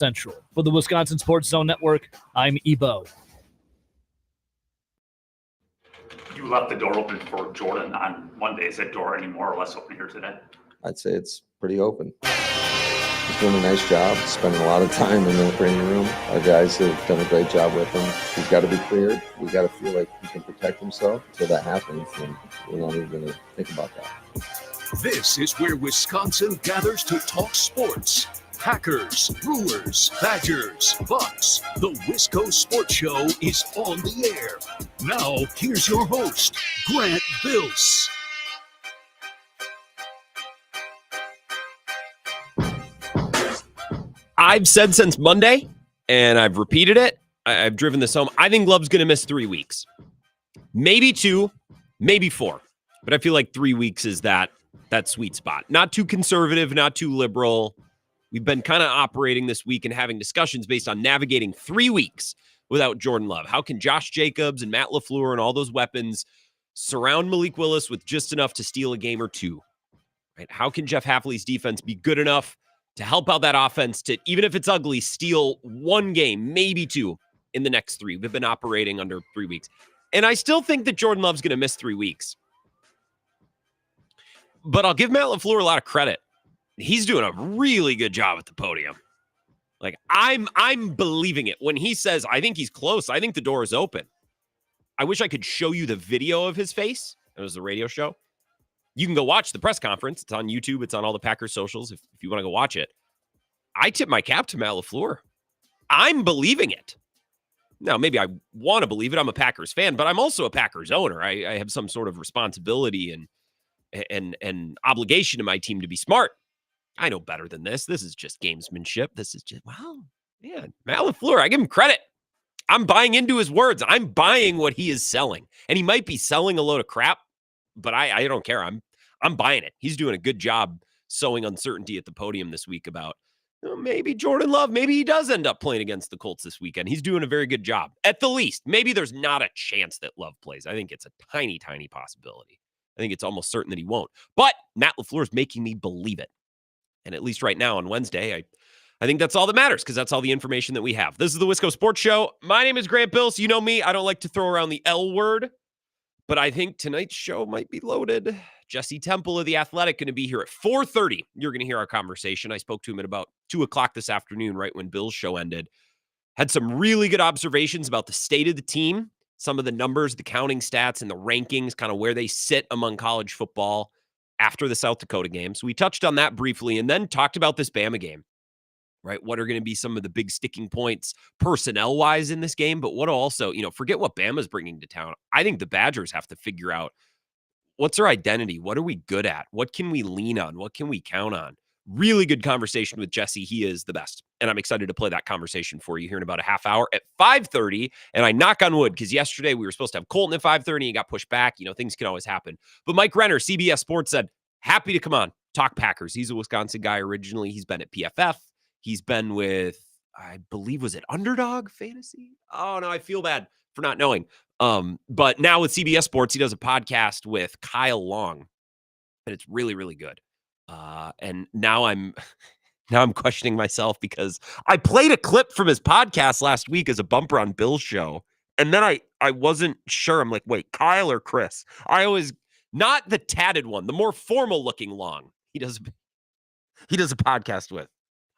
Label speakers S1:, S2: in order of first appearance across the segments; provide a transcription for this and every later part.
S1: Central. For the Wisconsin Sports Zone Network, I'm Ebo.
S2: You left the door open for Jordan on Monday. Is that door any more or less open here today?
S3: I'd say it's pretty open. He's doing a nice job, spending a lot of time in the training room. Our guys have done a great job with him. He's got to be cleared. We got to feel like he can protect himself until that happens, and we're not even going to think about that.
S4: This is where Wisconsin gathers to talk sports. Packers, Brewers, Badgers, Bucks. The Wisco Sports Show is on the air. Now, here's your host, Grant Bills.
S5: I've said since Monday, and I've repeated it, I've driven this home. I think Love's going to miss 3 weeks. Maybe 2, maybe 4. But I feel like 3 weeks is that sweet spot. Not too conservative, not too liberal. We've been kind of operating this week and having discussions based on navigating 3 weeks without Jordan Love. How can Josh Jacobs and Matt LaFleur and all those weapons surround Malik Willis with just enough to steal a game or two? Right? How can Jeff Hafley's defense be good enough to help out that offense to, even if it's ugly, steal 1 game, maybe 2 in the next 3? We've been operating under 3 weeks. And I still think that Jordan Love's going to miss 3 weeks. But I'll give Matt LaFleur a lot of credit. He's doing a really good job at the podium. Like, I'm believing it. When he says, I think he's close, I think the door is open. I wish I could show you the video of his face. It was a radio show. You can go watch the press conference. It's on YouTube. It's on all the Packers socials if you want to go watch it. I tip my cap to Matt LaFleur. I'm believing it. Now, maybe I want to believe it. I'm a Packers fan, but I'm also a Packers owner. I have some sort of responsibility and obligation to my team to be smart. I know better than this. This is just gamesmanship. This is just, wow, man, Matt LaFleur, I give him credit. I'm buying into his words. I'm buying what he is selling. And he might be selling a load of crap, but I don't care. I'm buying it. He's doing a good job sowing uncertainty at the podium this week about maybe Jordan Love, maybe he does end up playing against the Colts this weekend. He's doing a very good job. At the least, maybe there's not a chance that Love plays. I think it's a tiny, tiny possibility. I think it's almost certain that he won't. But Matt LaFleur is making me believe it. And at least right now on Wednesday, I think that's all that matters because that's all the information that we have. This is the Wisco Sports Show. My name is Grant Bills. You know me. I don't like to throw around the L word, but I think tonight's show might be loaded. Jesse Temple of The Athletic going to be here at 4:30. You're going to hear our conversation. I spoke to him at about 2 o'clock this afternoon, right when Bill's show ended. Had some really good observations about the state of the team, some of the numbers, the counting stats, and the rankings, kind of where they sit among college football after the South Dakota game. So we touched on that briefly and then talked about this Bama game, right? What are going to be some of the big sticking points personnel-wise in this game, but what also, forget what Bama's bringing to town. I think the Badgers have to figure out what's their identity? What are we good at? What can we lean on? What can we count on? Really good conversation with Jesse. He is the best. And I'm excited to play that conversation for you here in about a half hour at 5:30. And I knock on wood because yesterday we were supposed to have Colton at 5:30 and got pushed back. Things can always happen. But Mike Renner, CBS Sports, said, happy to come on, talk Packers. He's a Wisconsin guy originally. He's been at PFF. He's been with, I believe, was it Underdog Fantasy? Oh, no, I feel bad for not knowing. But now with CBS Sports, he does a podcast with Kyle Long. And it's really, really good. And now I'm questioning myself because I played a clip from his podcast last week as a bumper on Bill's show. And then I wasn't sure. I'm like, wait, Kyle or Chris? Not the tatted one, the more formal looking Long. He does a podcast with.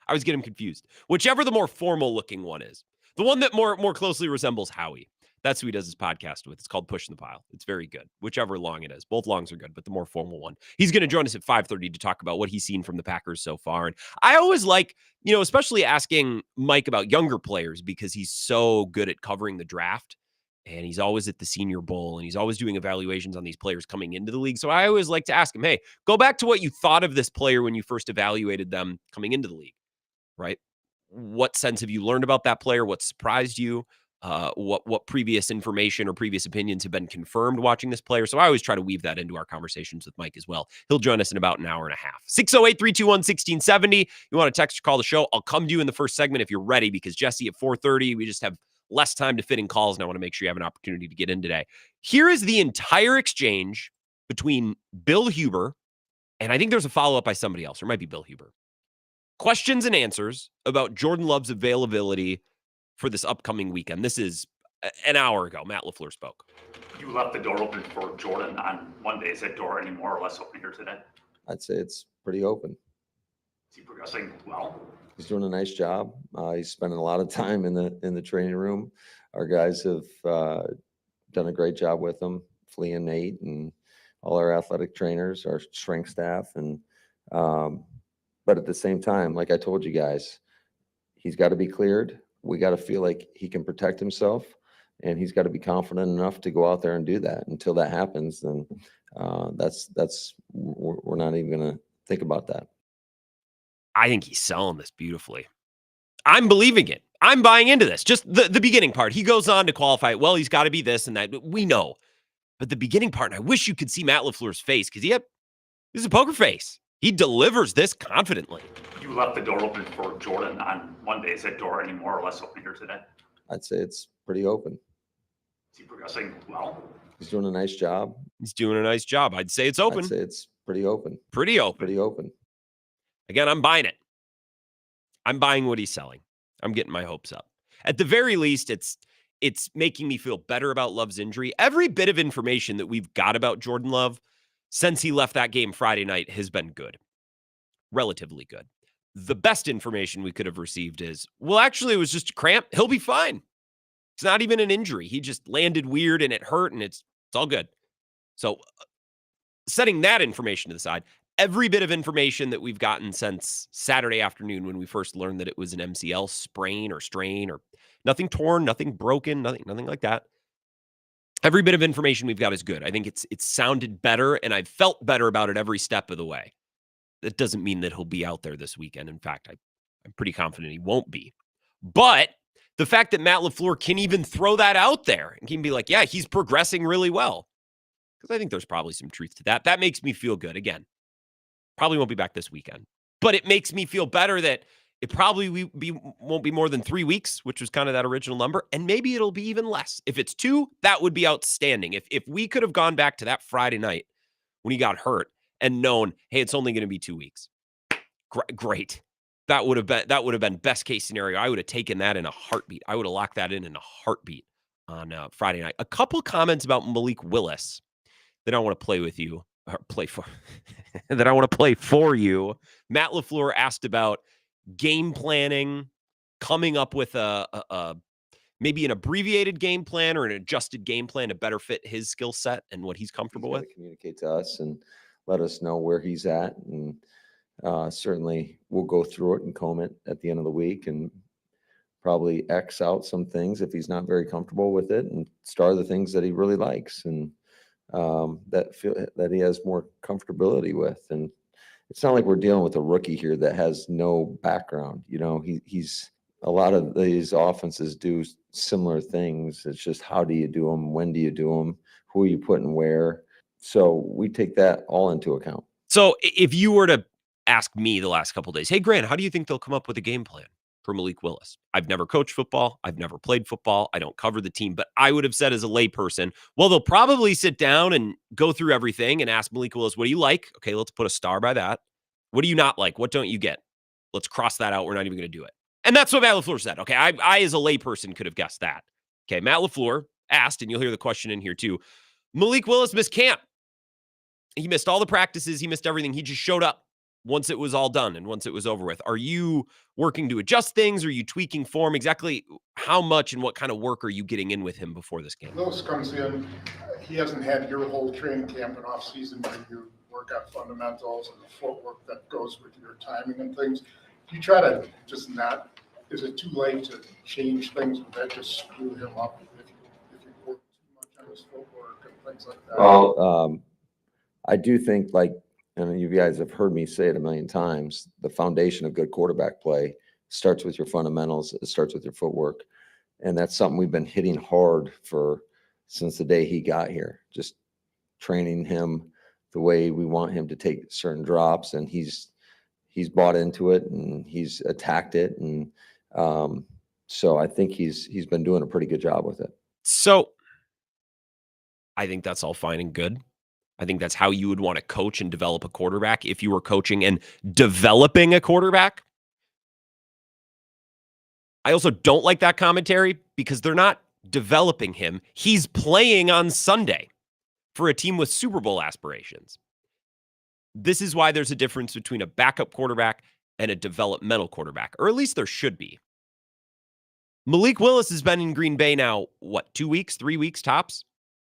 S5: I was getting confused. Whichever the more formal looking one is. The one that more closely resembles Howie. That's who he does his podcast with. It's called Pushing the Pile. It's very good. Whichever Long it is. Both Longs are good, but the more formal one. He's going to join us at 5:30 to talk about what he's seen from the Packers so far. And I always like, especially asking Mike about younger players because he's so good at covering the draft. And he's always at the Senior Bowl, and he's always doing evaluations on these players coming into the league. So I always like to ask him, hey, go back to what you thought of this player when you first evaluated them coming into the league, right? What sense have you learned about that player? What surprised you? What previous information or previous opinions have been confirmed watching this player? So I always try to weave that into our conversations with Mike as well. He'll join us in about an hour and a half. 608-321-1670. You want to text or call the show? I'll come to you in the first segment if you're ready because Jesse at 4:30, we just have less time to fit in calls, and I want to make sure you have an opportunity to get in today. Here is the entire exchange between Bill Huber, and I think there's a follow-up by somebody else, or it might be Bill Huber. questions and answers about Jordan Love's availability for this upcoming weekend. This is an hour ago. Matt LaFleur spoke.
S2: You left the door open for Jordan on Monday. Is that door any more or less open here today?
S3: I'd say it's pretty open.
S2: Is he progressing well?
S3: He's doing a nice job. He's spending a lot of time in the training room. Our guys have done a great job with him, Flea and Nate, and all our athletic trainers, our strength staff, and but at the same time, like I told you guys, he's got to be cleared. We got to feel like he can protect himself, and he's got to be confident enough to go out there and do that. Until that happens, then we're not even going to think about that.
S5: I think he's selling this beautifully. I'm believing it. I'm buying into this. Just the beginning part. He goes on to qualify it. Well, he's got to be this and that. We know. But the beginning part, and I wish you could see Matt LaFleur's face because this is a poker face. He delivers this confidently.
S2: You left the door open for Jordan on Monday. Is that door any more or less open here today?
S3: I'd say it's pretty open.
S2: Is he progressing well?
S3: He's doing a nice job.
S5: He's doing a nice job. I'd say it's open.
S3: I'd say it's pretty open.
S5: Pretty open.
S3: Pretty open.
S5: Again, I'm buying it. I'm buying what he's selling. I'm getting my hopes up. At the very least, it's making me feel better about Love's injury. Every bit of information that we've got about Jordan Love since he left that game Friday night has been good. Relatively good. The best information we could have received is, well, actually, it was just a cramp. He'll be fine. It's not even an injury. He just landed weird and it hurt and it's all good. So setting that information to the side, every bit of information that we've gotten since Saturday afternoon when we first learned that it was an MCL sprain or strain or nothing torn, nothing broken, nothing like that. Every bit of information we've got is good. I think it's sounded better, and I've felt better about it every step of the way. That doesn't mean that he'll be out there this weekend. In fact, I'm pretty confident he won't be. But the fact that Matt LaFleur can even throw that out there and can be like, yeah, he's progressing really well. Because I think there's probably some truth to that. That makes me feel good. Again, probably won't be back this weekend. But it makes me feel better that it probably won't be more than 3 weeks, which was kind of that original number. And maybe it'll be even less. If it's 2, that would be outstanding. If we could have gone back to that Friday night when he got hurt and known, hey, it's only going to be 2 weeks. Great. That would have been best case scenario. I would have taken that in a heartbeat. I would have locked that in a heartbeat on Friday night. A couple comments about Malik Willis that I want to play with you, or play for, that I want to play for you. Matt LaFleur asked about game planning, coming up with a maybe an abbreviated game plan or an adjusted game plan to better fit his skill set and what he's comfortable with.
S3: Communicate to us and let us know where he's at, and certainly we'll go through it and comb it at the end of the week and probably X out some things if he's not very comfortable with it and star the things that he really likes and that he has more comfortability with. And it's not like we're dealing with a rookie here that has no background. You know, he's a lot of these offenses do similar things. It's just how do you do them? When do you do them? Who are you putting where? So we take that all into account.
S5: So if you were to ask me the last couple of days, hey, Grant, how do you think they'll come up with a game plan for Malik Willis? I've never coached football. I've never played football. I don't cover the team, but I would have said as a layperson, well, they'll probably sit down and go through everything and ask Malik Willis, what do you like? Okay, let's put a star by that. What do you not like? What don't you get? Let's cross that out. We're not even going to do it. And that's what Matt LaFleur said. Okay, I as a layperson could have guessed that. Okay, Matt LaFleur asked, and you'll hear the question in here too, Malik Willis missed camp. He missed all the practices. He missed everything. He just showed up once it was all done and once it was over with. Are you working to adjust things? Are you tweaking form? Exactly how much and what kind of work are you getting in with him before this game?
S6: Willis comes in. He hasn't had your whole training camp and off season where you work out fundamentals and the footwork that goes with your timing and things. Do you try to just not, is it too late to change things? Would that just screw him up if you work too much on his footwork and things like that?
S3: Well, I do think, like, and you guys have heard me say it a million times, the foundation of good quarterback play starts with your fundamentals. It starts with your footwork. And that's something we've been hitting hard since the day he got here, just training him the way we want him to take certain drops. And he's bought into it and he's attacked it. And so I think he's been doing a pretty good job with it.
S5: So I think that's all fine and good. I think that's how you would want to coach and develop a quarterback if you were coaching and developing a quarterback. I also don't like that commentary because they're not developing him. He's playing on Sunday for a team with Super Bowl aspirations. This is why there's a difference between a backup quarterback and a developmental quarterback, or at least there should be. Malik Willis has been in Green Bay now, 2 weeks, 3 weeks tops?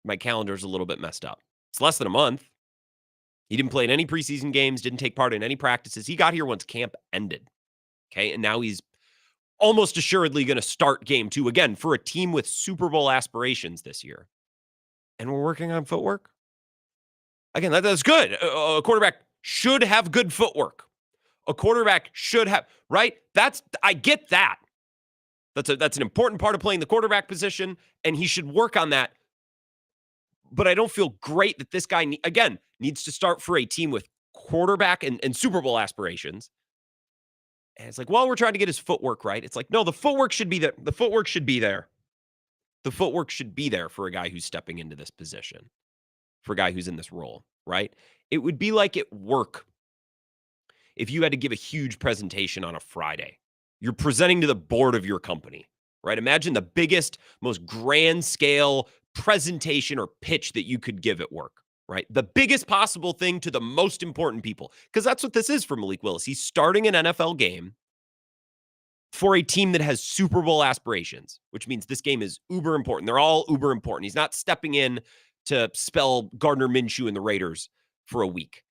S5: My calendar's a little bit messed up. It's less than a month. He didn't play in any preseason games, didn't take part in any practices. He got here once camp ended. Okay, and now he's almost assuredly going to start game 2 again for a team with Super Bowl aspirations this year. And we're working on footwork. Again, that's good. A quarterback should have good footwork. A quarterback should have, right? I get that. That's an important part of playing the quarterback position, and he should work on that. But I don't feel great that this guy, needs to start for a team with quarterback and Super Bowl aspirations. And it's like, well, we're trying to get his footwork right. It's like, no, the footwork should be there. The footwork should be there. The footwork should be there for a guy who's stepping into this position, for a guy who's in this role, right? It would be like at work if you had to give a huge presentation on a Friday. You're presenting to the board of your company, right? Imagine the biggest, most grand scale presentation or pitch that you could give at work, right? The biggest possible thing to the most important people, because that's what this is for Malik Willis. He's starting an NFL game for a team that has Super Bowl aspirations, which means this game is uber important. They're all uber important. He's not stepping in to spell Gardner Minshew and the Raiders for a week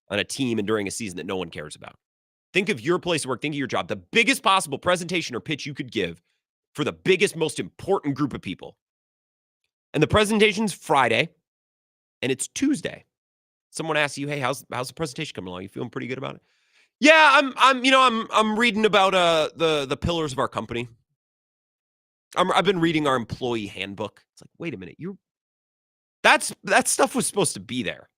S5: on a team and during a season that no one cares about. Think of your place of work. Think of your job. The biggest possible presentation or pitch you could give for the biggest, most important group of people. And the presentation's Friday, and it's Tuesday. Someone asks you, "Hey, how's the presentation coming along? You feeling pretty good about it?" Yeah, I'm reading about the pillars of our company. I've been reading our employee handbook. It's like, wait a minute, that stuff was supposed to be there.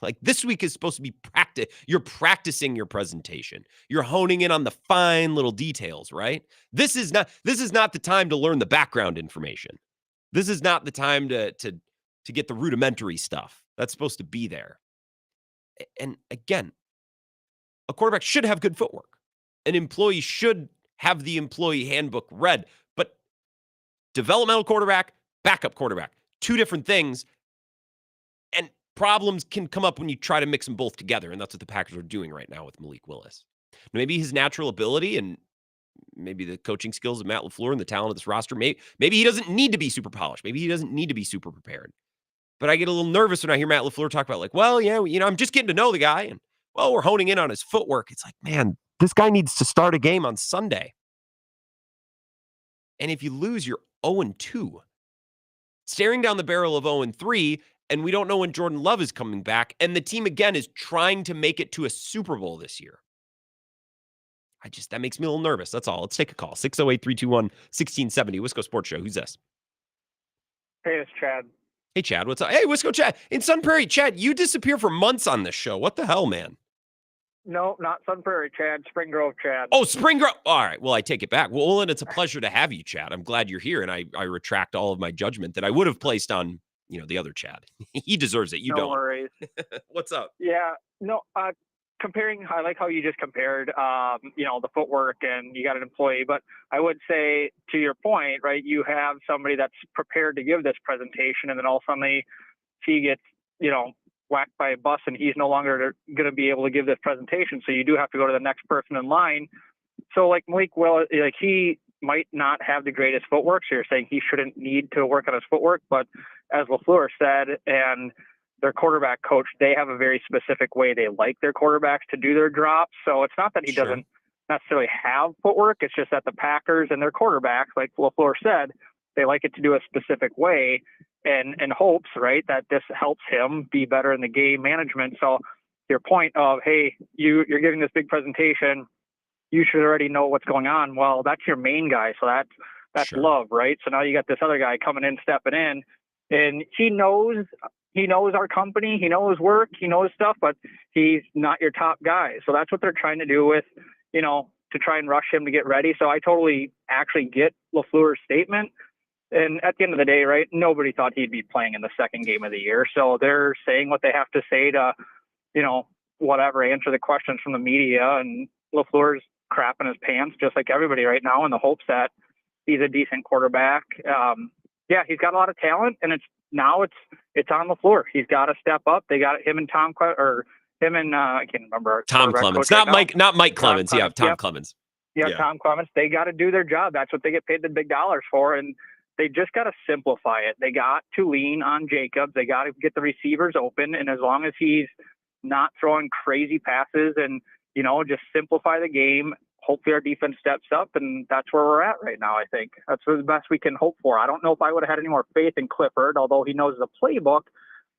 S5: Like, this week is supposed to be practice. You're practicing your presentation. You're honing in on the fine little details, right? This is not the time to learn the background information. This is not the time to get the rudimentary stuff. That's supposed to be there. And again, a quarterback should have good footwork. An employee should have the employee handbook read. But developmental quarterback, backup quarterback, two different things. And problems can come up when you try to mix them both together, and that's what the Packers are doing right now with Malik Willis. Maybe his natural ability and maybe the coaching skills of Matt LaFleur and the talent of this roster, maybe he doesn't need to be super polished. Maybe he doesn't need to be super prepared. But I get a little nervous when I hear Matt LaFleur talk about, like, well, yeah, I'm just getting to know the guy, and, well, we're honing in on his footwork. It's like, man, this guy needs to start a game on Sunday. And if you lose, you're 0-2. Staring down the barrel of 0-3, and we don't know when Jordan Love is coming back. And the team, again, is trying to make it to a Super Bowl this year. That makes me a little nervous. That's all. Let's take a call. 608-321-1670. Wisco Sports Show. Who's this?
S7: Hey, it's Chad.
S5: Hey, Chad. What's up? Hey, Wisco Chad. In Sun Prairie, Chad, you disappear for months on this show. What the hell, man?
S7: No, not Sun Prairie, Chad. Spring Grove, Chad.
S5: Oh, Spring Grove. All right. Well, I take it back. Well, and it's a pleasure to have you, Chad. I'm glad you're here, and I retract all of my judgment that I would have placed on the other Chad. He deserves it. You don't.
S7: No worries.
S5: What's up?
S7: Yeah. No, comparing, I like how you just compared, the footwork and you got an employee, but I would say to your point, right, you have somebody that's prepared to give this presentation and then all of a sudden he gets, whacked by a bus and he's no longer going to be able to give this presentation. So you do have to go to the next person in line. So like Malik, he might not have the greatest footwork. So you're saying he shouldn't need to work on his footwork, but as LaFleur said, and their quarterback coach, they have a very specific way they like their quarterbacks to do their drops. So it's not that he doesn't necessarily have footwork. It's just that the Packers and their quarterbacks, like LaFleur said, they like it to do a specific way and hopes, right, that this helps him be better in the game management. So your point of, hey, you're giving this big presentation, you should already know what's going on. Well, that's your main guy. So that's Love, right? So now you got this other guy coming in, stepping in, and he knows our company, he knows work, he knows stuff, but he's not your top guy. So that's what they're trying to do with, to try and rush him to get ready. So I totally actually get LaFleur's statement. And at the end of the day, right, nobody thought he'd be playing in the second game of the year. So they're saying what they have to say to, answer the questions from the media. And LaFleur's crapping his pants just like everybody right now in the hopes that he's a decent quarterback. Yeah, he's got a lot of talent, and it's on LaFleur. He's got to step up. They got him and I can't remember.
S5: Tom Clements, not Mike Clements. Yeah, Tom Clements.
S7: Yeah, Tom Clements. They got to do their job. That's what they get paid the big dollars for, and they just got to simplify it. They got to lean on Jacobs. They got to get the receivers open, and as long as he's not throwing crazy passes and, just simplify the game, hopefully our defense steps up, and that's where we're at right now, I think. That's the best we can hope for. I don't know if I would have had any more faith in Clifford, although he knows the playbook,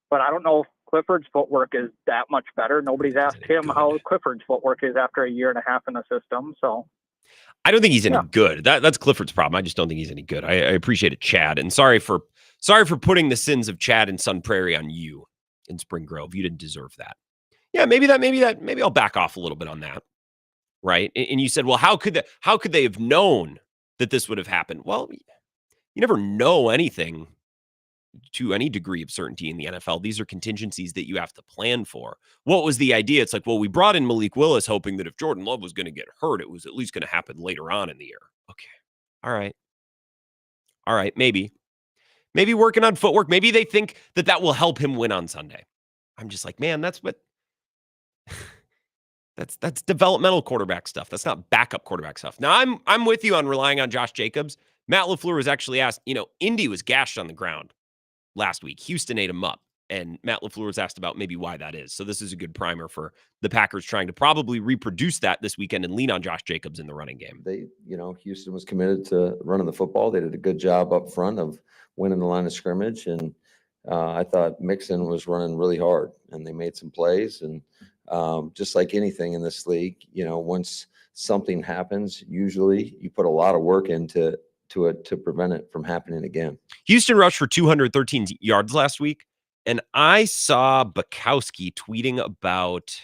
S7: but I don't know if Clifford's footwork is that much better. Nobody's asked him how Clifford's footwork is after a year and a half in the system, so...
S5: I don't think he's any good. That's Clifford's problem. I just don't think he's any good. I appreciate it, Chad. And sorry for putting the sins of Chad and Sun Prairie on you in Spring Grove. You didn't deserve that. Yeah, maybe I'll back off a little bit on that. Right. And you said, well, how could they have known that this would have happened? Well, you never know anything to any degree of certainty in the NFL. These are contingencies that you have to plan for. What was the idea? It's like, well, we brought in Malik Willis hoping that if Jordan Love was going to get hurt, it was at least going to happen later on in the year. Okay. All right. Maybe working on footwork. Maybe they think that will help him win on Sunday. I'm just like, man, that's developmental quarterback stuff. That's not backup quarterback stuff. Now I'm with you on relying on Josh Jacobs. Matt LaFleur was actually asked, Indy was gashed on the ground last week. Houston ate him up, and Matt LaFleur was asked about maybe why that is. So this is a good primer for the Packers trying to probably reproduce that this weekend and lean on Josh Jacobs in the running game.
S3: Houston was committed to running the football. They did a good job up front of winning the line of scrimmage, and I thought Mixon was running really hard, and they made some plays. And just like anything in this league, once something happens, usually you put a lot of work into it to prevent it from happening again.
S5: Houston rushed for 213 yards last week, and I saw Bukowski tweeting about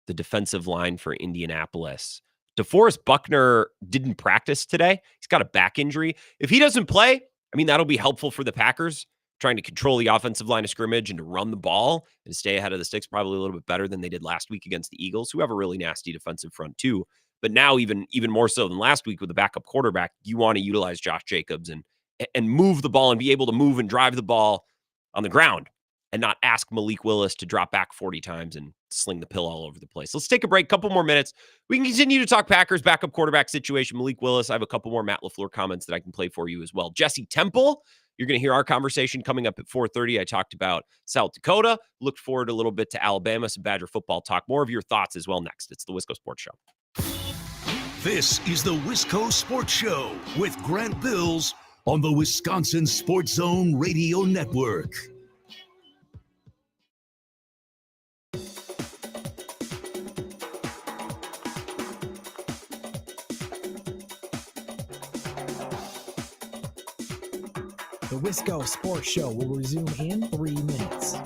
S5: the defensive line for Indianapolis. DeForest Buckner didn't practice today. He's got a back injury. If he doesn't play, that'll be helpful for the Packers, trying to control the offensive line of scrimmage and to run the ball and stay ahead of the sticks probably a little bit better than they did last week against the Eagles, who have a really nasty defensive front too. But now even more so than last week with the backup quarterback, you want to utilize Josh Jacobs and move the ball and be able to move and drive the ball on the ground and not ask Malik Willis to drop back 40 times and sling the pill all over the place. Let's take a break, couple more minutes. We can continue to talk Packers backup quarterback situation, Malik Willis. I have a couple more Matt LaFleur comments that I can play for you as well. Jesse Temple, you're going to hear our conversation coming up at 4:30. I talked about South Dakota. Look forward a little bit to Alabama, some Badger football talk. More of your thoughts as well next. It's the Wisco Sports Show.
S4: This is the Wisco Sports Show with Grant Bills on the Wisconsin Sports Zone Radio Network.
S8: The Wisco Sports Show will resume in 3 minutes.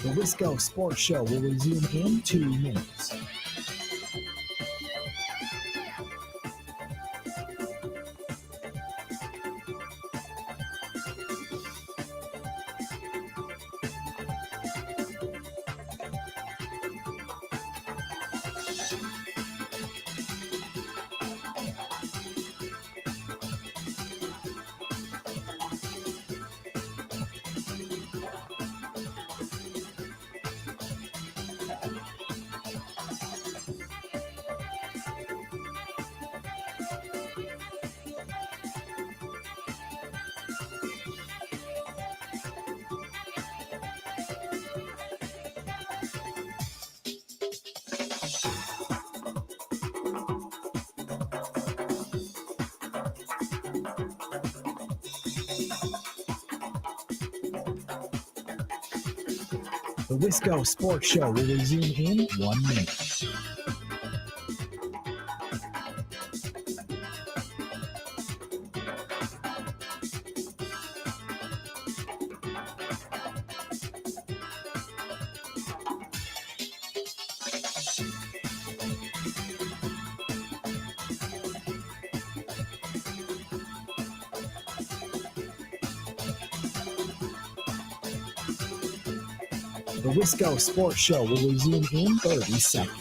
S8: The Wisco Sports Show will resume in 2 minutes. The Wisco Sports Show will resume in 1 minute. The Wisco Sports Show will resume in 30 seconds.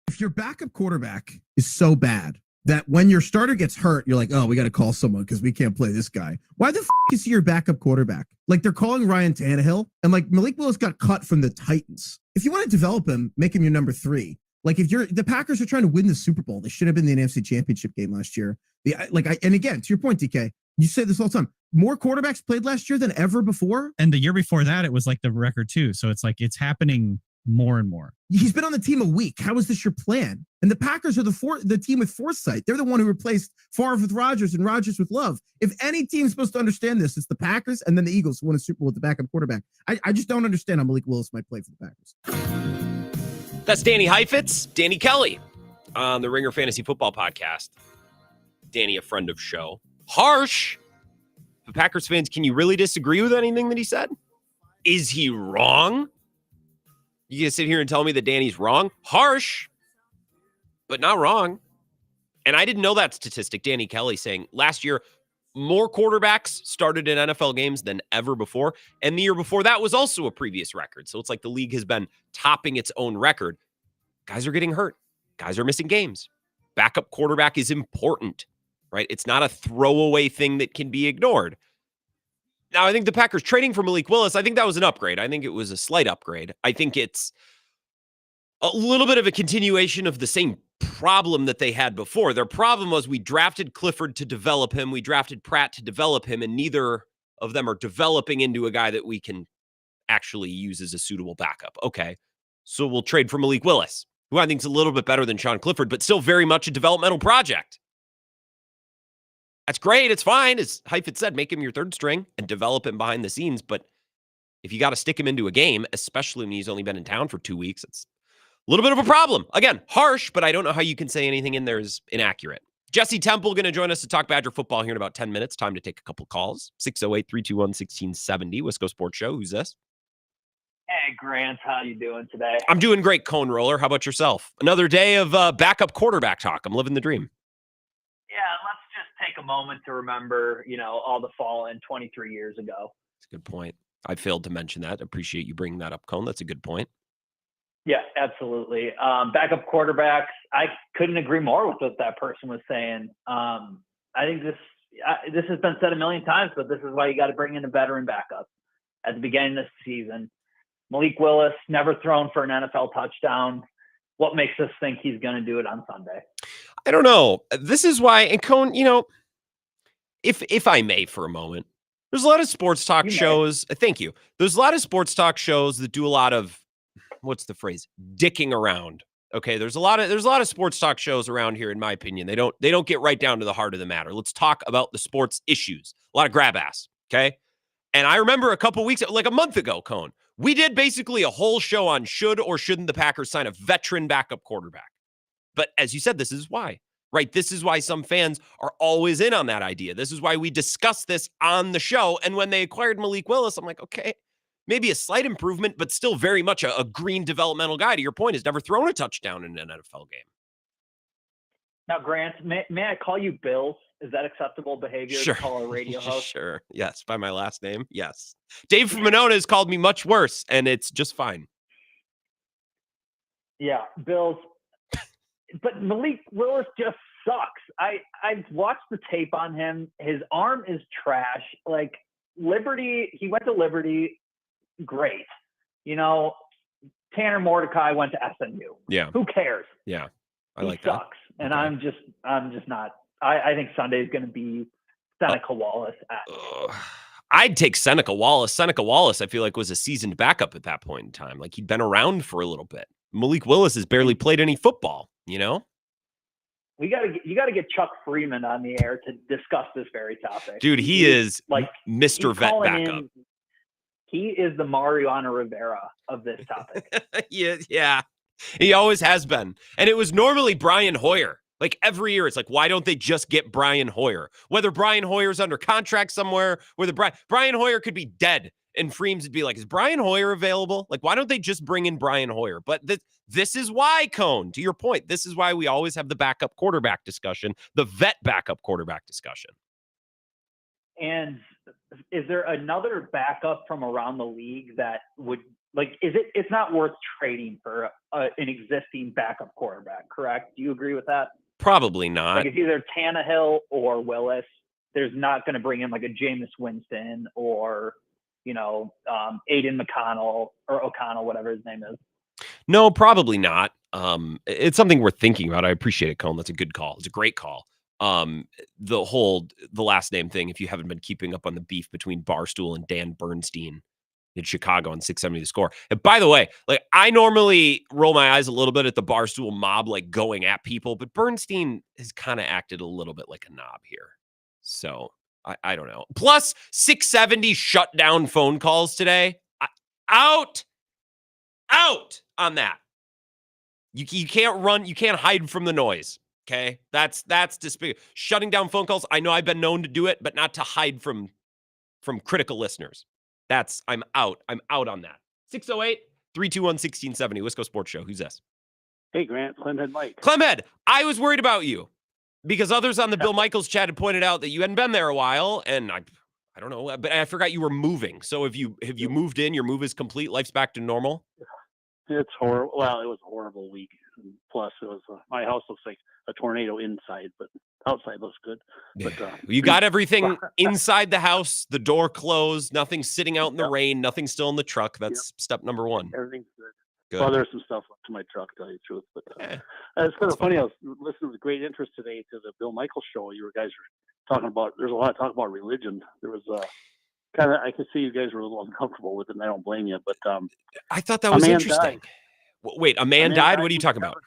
S9: If your backup quarterback is so bad that when your starter gets hurt, you're like, oh, we got to call someone because we can't play this guy. Why the is he your backup quarterback? Like, they're calling Ryan Tannehill, and like Malik Willis got cut from the Titans. If you want to develop him, make him your number 3. Like, if the Packers are trying to win the Super Bowl, they should have been in the NFC Championship game last year. And again, to your point, DK, you say this all the time. More quarterbacks played last year than ever before.
S10: And the year before that, it was like the record too. So it's like it's happening more and more.
S9: He's been on the team a week. How is this your plan? And the Packers are the team with foresight. They're the one who replaced Favre with Rodgers and Rodgers with Love. If any team's supposed to understand this, it's the Packers and then the Eagles who won a Super Bowl with the backup quarterback. I just don't understand how Malik Willis might play for the Packers.
S5: That's Danny Heifetz, Danny Kelly on the Ringer Fantasy Football Podcast. Danny, a friend of show. Harsh. The Packers fans, can you really disagree with anything that he said? Is he wrong? You gonna sit here and tell me that Danny's wrong? Harsh, but not wrong. And I didn't know that statistic. Danny Kelly saying last year, more quarterbacks started in NFL games than ever before. And the year before that was also a previous record. So it's like the league has been topping its own record. Guys are getting hurt. Guys are missing games. Backup quarterback is important, right? It's not a throwaway thing that can be ignored. Now, I think the Packers trading for Malik Willis, I think that was an upgrade. I think it was a slight upgrade. I think it's a little bit of a continuation of the same problem that they had before. Their problem was we drafted Clifford to develop him. We drafted Pratt to develop him, and neither of them are developing into a guy that we can actually use as a suitable backup. Okay, so we'll trade for Malik Willis, who I think is a little bit better than Sean Clifford, but still very much a developmental project. That's great. It's fine. As Heifetz said, make him your third string and develop him behind the scenes. But if you got to stick him into a game, especially when he's only been in town for 2 weeks, it's a little bit of a problem. Again, harsh, but I don't know how you can say anything in there is inaccurate. Jesse Temple going to join us to talk Badger football here in about 10 minutes. Time to take a couple calls. 608-321-1670. Wisco Sports Show. Who's this?
S11: Hey, Grant. How you doing today?
S5: I'm doing great, Cone Roller. How about yourself? Another day of backup quarterback talk. I'm living the dream.
S11: Yeah, let's just take a moment to remember, all the fallen 23 years ago.
S5: That's a good point. I failed to mention that. Appreciate you bringing that up, Cone. That's a good point.
S11: Yeah, absolutely. Backup quarterbacks, I couldn't agree more with what that person was saying. I think this has been said a million times, but this is why you got to bring in a veteran backup at the beginning of the season. Malik Willis, never thrown for an NFL touchdown. What makes us think he's going to do it on Sunday?
S5: I don't know. This is why, and Cone, if I may for a moment, there's a lot of sports talk shows. Thank you. There's a lot of sports talk shows that do a lot of, what's the phrase? Dicking around. Okay. There's a lot of sports talk shows around here, in my opinion. They don't get right down to the heart of the matter. Let's talk about the sports issues. A lot of grab ass. Okay. And I remember a couple weeks, like a month ago, Cone, we did basically a whole show on should or shouldn't the Packers sign a veteran backup quarterback. But as you said, this is why, right? This is why some fans are always in on that idea. This is why we discussed this on the show. And when they acquired Malik Willis, I'm like, okay, maybe a slight improvement, but still very much a green developmental guy. To your point, has never thrown a touchdown in an NFL game.
S11: Now, Grant, may I call you Bill? Is that acceptable behavior
S5: Sure.
S11: to call a radio host?
S5: Sure. Yes. By my last name. Yes. Dave from Monona has called me much worse, and it's just fine.
S11: Yeah, Bills. But Malik Willis just sucks. I've watched the tape on him. His arm is trash. Like Liberty, he went to Liberty. Great. Tanner Mordecai went to SMU.
S5: Yeah.
S11: Who cares?
S5: Yeah. I
S11: He
S5: like that.
S11: sucks. And
S5: Okay.
S11: I'm just not. I think Sunday's going to be Seneca Wallace at.
S5: I'd take Seneca Wallace. Seneca Wallace, I feel like, was a seasoned backup at that point in time. Like, he'd been around for a little bit. Malik Willis has barely played any football, you know?
S11: You got to get Chuck Freeman on the air to discuss this very topic.
S5: Dude, he is like Mr. Vet backup.
S11: He is the Mariano Rivera of this topic.
S5: Yeah. He always has been. And it was normally Brian Hoyer. Like every year, it's like, why don't they just get Brian Hoyer? Whether Brian Hoyer's under contract somewhere, whether Brian Hoyer could be dead, and Freems would be like, is Brian Hoyer available? Like, why don't they just bring in Brian Hoyer? But this is why, Cone, to your point, this is why we always have the backup quarterback discussion, the vet backup quarterback discussion.
S11: And is there another backup from around the league that would, like, it's not worth trading for an existing backup quarterback, correct? Do you agree with that?
S5: Probably not.
S11: Like, it's either Tannehill or Willis. There's not going to bring in like a Jameis Winston or, Aiden McConnell or O'Connell, whatever his name is.
S5: No, probably not. It's something we're thinking about. I appreciate it, Cone. That's a good call. It's a great call. The last name thing, if you haven't been keeping up on the beef between Barstool and Dan Bernstein in Chicago on 670 The Score. And by the way, like, I normally roll my eyes a little bit at the Barstool mob, like going at people, but Bernstein has kind of acted a little bit like a knob here. So I don't know. Plus 670 shut down phone calls today. Out on that. You can't run. You can't hide from the noise. Okay. That's despicable. Shutting down phone calls. I know I've been known to do it, but not to hide from critical listeners. I'm out. I'm out on that. 608-321-1670. Wisco Sports Show. Who's this?
S12: Hey, Grant. Clemhead Mike.
S5: Clemhead, I was worried about you because others on the Bill Michaels chat had pointed out that you hadn't been there a while, and I don't know, but I forgot you were moving. So have you moved in? Your move is complete. Life's back to normal.
S12: It's horrible. Well, it was a horrible week. Plus, it was my house looks like a tornado inside, but outside looks good. But
S5: you got everything inside the house, the door closed, nothing sitting out in the rain, nothing still in the truck. That's step number one.
S12: Everything's good. Well, there's some stuff left to my truck, to tell you the truth. But it's kind of funny. I was listening with great interest today to the Bill Michaels show. You guys were talking about. There's a lot of talk about religion. There was kind of. I could see you guys were a little uncomfortable with it, and I don't blame you. But
S5: I thought that was interesting.
S12: Died.
S5: Wait, a man died? What are you talking about?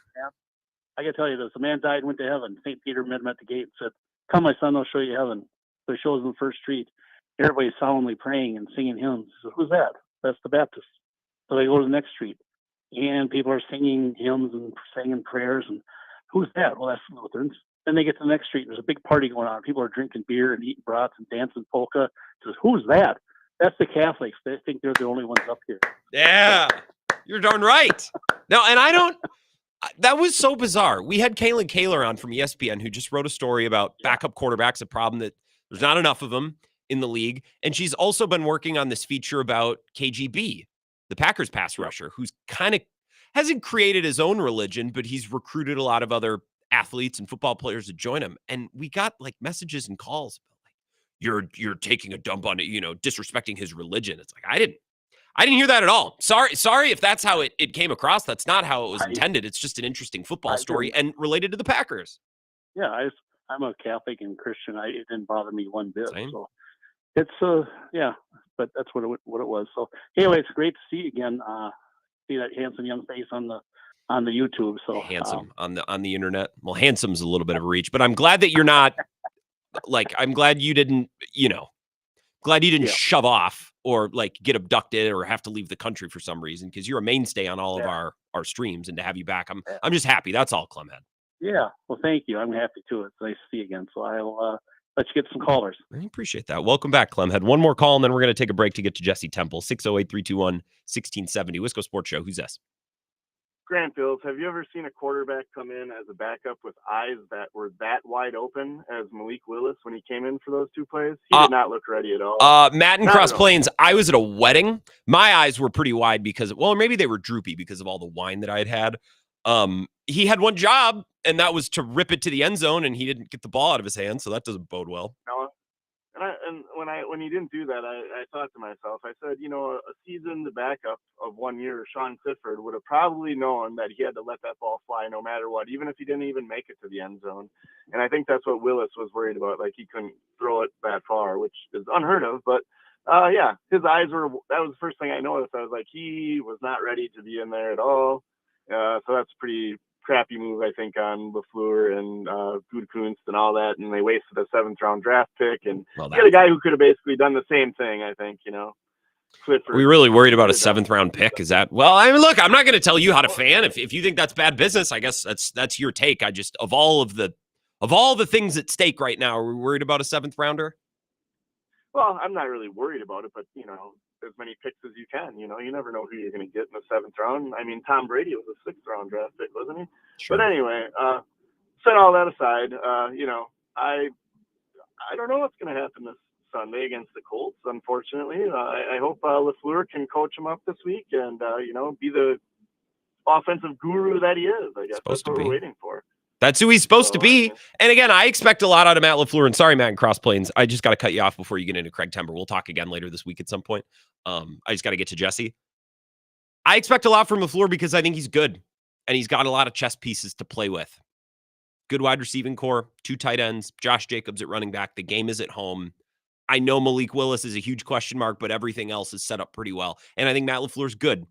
S12: I can tell you this. A man died and went to heaven. St. Peter met him at the gate and said, "Come, my son, I'll show you heaven." So he shows him the first street. Everybody's solemnly praying and singing hymns. He says, "Who's that?" "That's the Baptist." So they go to the next street, and people are singing hymns and saying prayers. And "Who's that?" "Well, that's the Lutherans." Then they get to the next street. There's a big party going on. People are drinking beer and eating brats and dancing polka. He says, "Who's that?" "That's the Catholics. They think they're the only ones up here."
S5: Yeah, you're darn right. No, and that was so bizarre. We had Kalen Kaler on from ESPN who just wrote a story about backup quarterbacks, a problem that there's not enough of them in the league. And she's also been working on this feature about KGB, the Packers pass rusher, who's kind of hasn't created his own religion, but he's recruited a lot of other athletes and football players to join him. And we got like messages and calls about like, you're taking a dump on it, disrespecting his religion. It's like, I didn't hear that at all. Sorry if that's how it came across. That's not how it was intended. It's just an interesting football story and related to the Packers.
S12: Yeah, I'm a Catholic and Christian. It didn't bother me one bit.
S5: Same.
S12: So it's but that's what it was. So anyway, it's great to see you again. See that handsome young face on the YouTube. So
S5: handsome on the internet. Well, handsome's a little bit of a reach, but I'm glad that you're not like. I'm glad you didn't. Shove off or like get abducted or have to leave the country for some reason, because you're a mainstay on all of our streams, and to have you back, I'm just happy. That's all, Clemhead.
S12: Yeah. Well, thank you. I'm happy too. It's nice to see you again. So I'll let you get some callers.
S5: I appreciate that. Welcome back, Clemhead. One more call, and then we're going to take a break to get to Jesse Temple. 608-321-1670. Wisco Sports Show. Who's this?
S13: Grant Bills, have you ever seen a quarterback come in as a backup with eyes that were that wide open as Malik Willis when he came in for those two plays? He did not look ready at all.
S5: Matt in Cross Plains, I was at a wedding. My eyes were pretty wide because, well, maybe they were droopy because of all the wine that I'd had. He had one job, and that was to rip it to the end zone, and he didn't get the ball out of his hand, so that doesn't bode well.
S13: No, and when he didn't do that, I thought to myself, I said, a seasoned backup of 1 year, Sean Clifford, would have probably known that he had to let that ball fly no matter what, even if he didn't even make it to the end zone. And I think that's what Willis was worried about. Like, he couldn't throw it that far, which is unheard of. But yeah, his eyes were. That was the first thing I noticed. I was like, he was not ready to be in there at all. So that's a pretty crappy move, I think, on LaFleur and Gutekunst and all that, and they wasted a 7th round draft pick and get a guy who could have basically done the same thing. I think, Clifford.
S5: Are we really worried about a 7th round pick? Is that, well, I mean, look, I'm not going to tell you how to fan. If you think that's bad business, I guess that's your take. I just, of all the things at stake right now, are we worried about a 7th rounder?
S13: Well, I'm not really worried about it, but as many picks as you can. You never know who you're going to get in the 7th round. I mean, Tom Brady was a 6th round draft pick, wasn't he?
S5: Sure.
S13: But anyway, set all that aside. I don't know what's going to happen this Sunday against the Colts. Unfortunately, I hope LaFleur can coach him up this week and be the offensive guru that he is. I guess that's what we're waiting for.
S5: That's who he's supposed to be. And again, I expect a lot out of Matt LaFleur. And sorry, Matt in Cross Plains, I just got to cut you off before you get into Craig Timber. We'll talk again later this week at some point. I just got to get to Jesse. I expect a lot from LaFleur because I think he's good. And he's got a lot of chess pieces to play with. Good wide receiving core, 2 tight ends, Josh Jacobs at running back. The game is at home. I know Malik Willis is a huge question mark, but everything else is set up pretty well. And I think Matt LaFleur's good.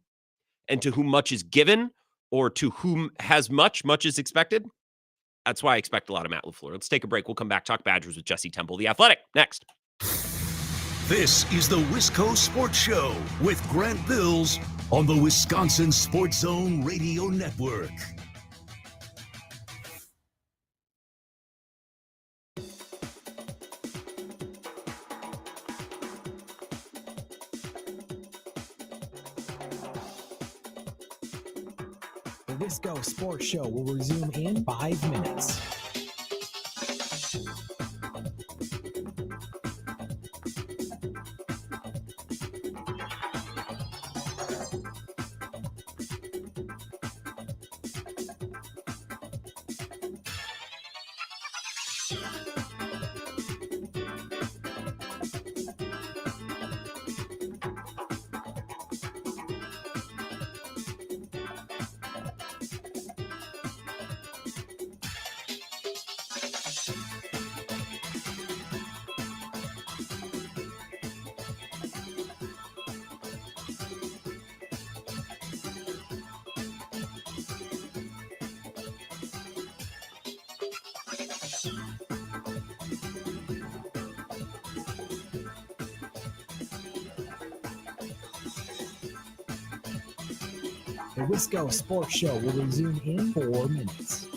S5: And to whom much is given, or to whom has much is expected, that's why I expect a lot of Matt LaFleur. Let's take a break. We'll come back, talk Badgers with Jesse Temple, The Athletic, next.
S4: This is the Wisco Sports Show with Grant Bills on the Wisconsin Sports Zone Radio Network.
S8: The Wisco Sports Show will resume in 5 minutes. The Wisco Sports Show will resume in 4 minutes.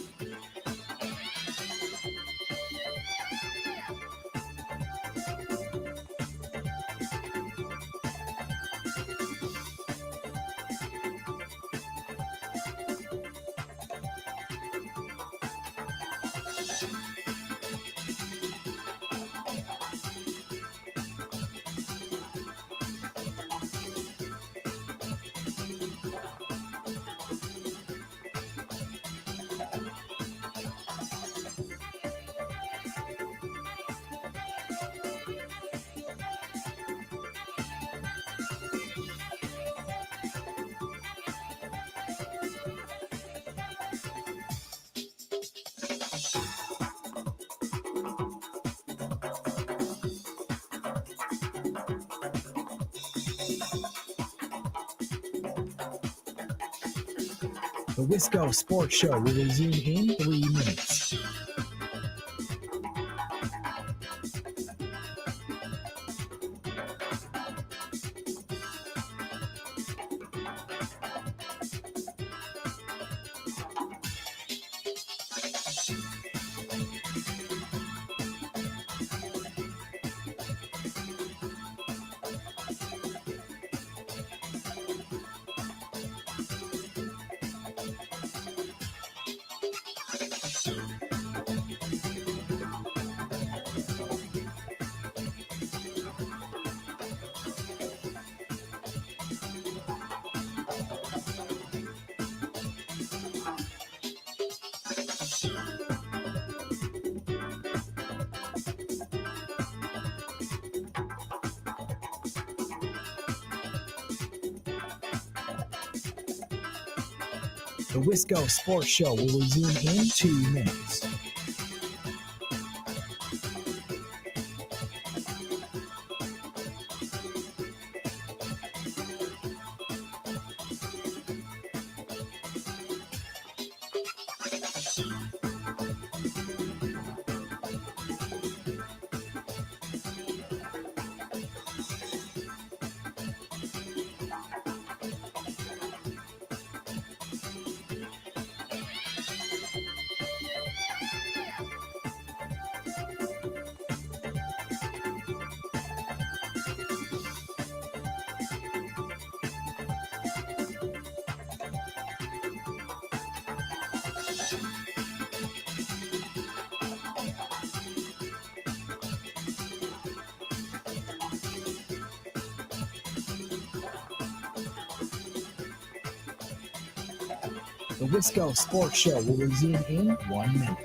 S8: The Wisco Sports Show will resume in 3 minutes. The Wisco Sports Show will resume in 2 minutes. The Wisco Sports Show will resume in 1 minute.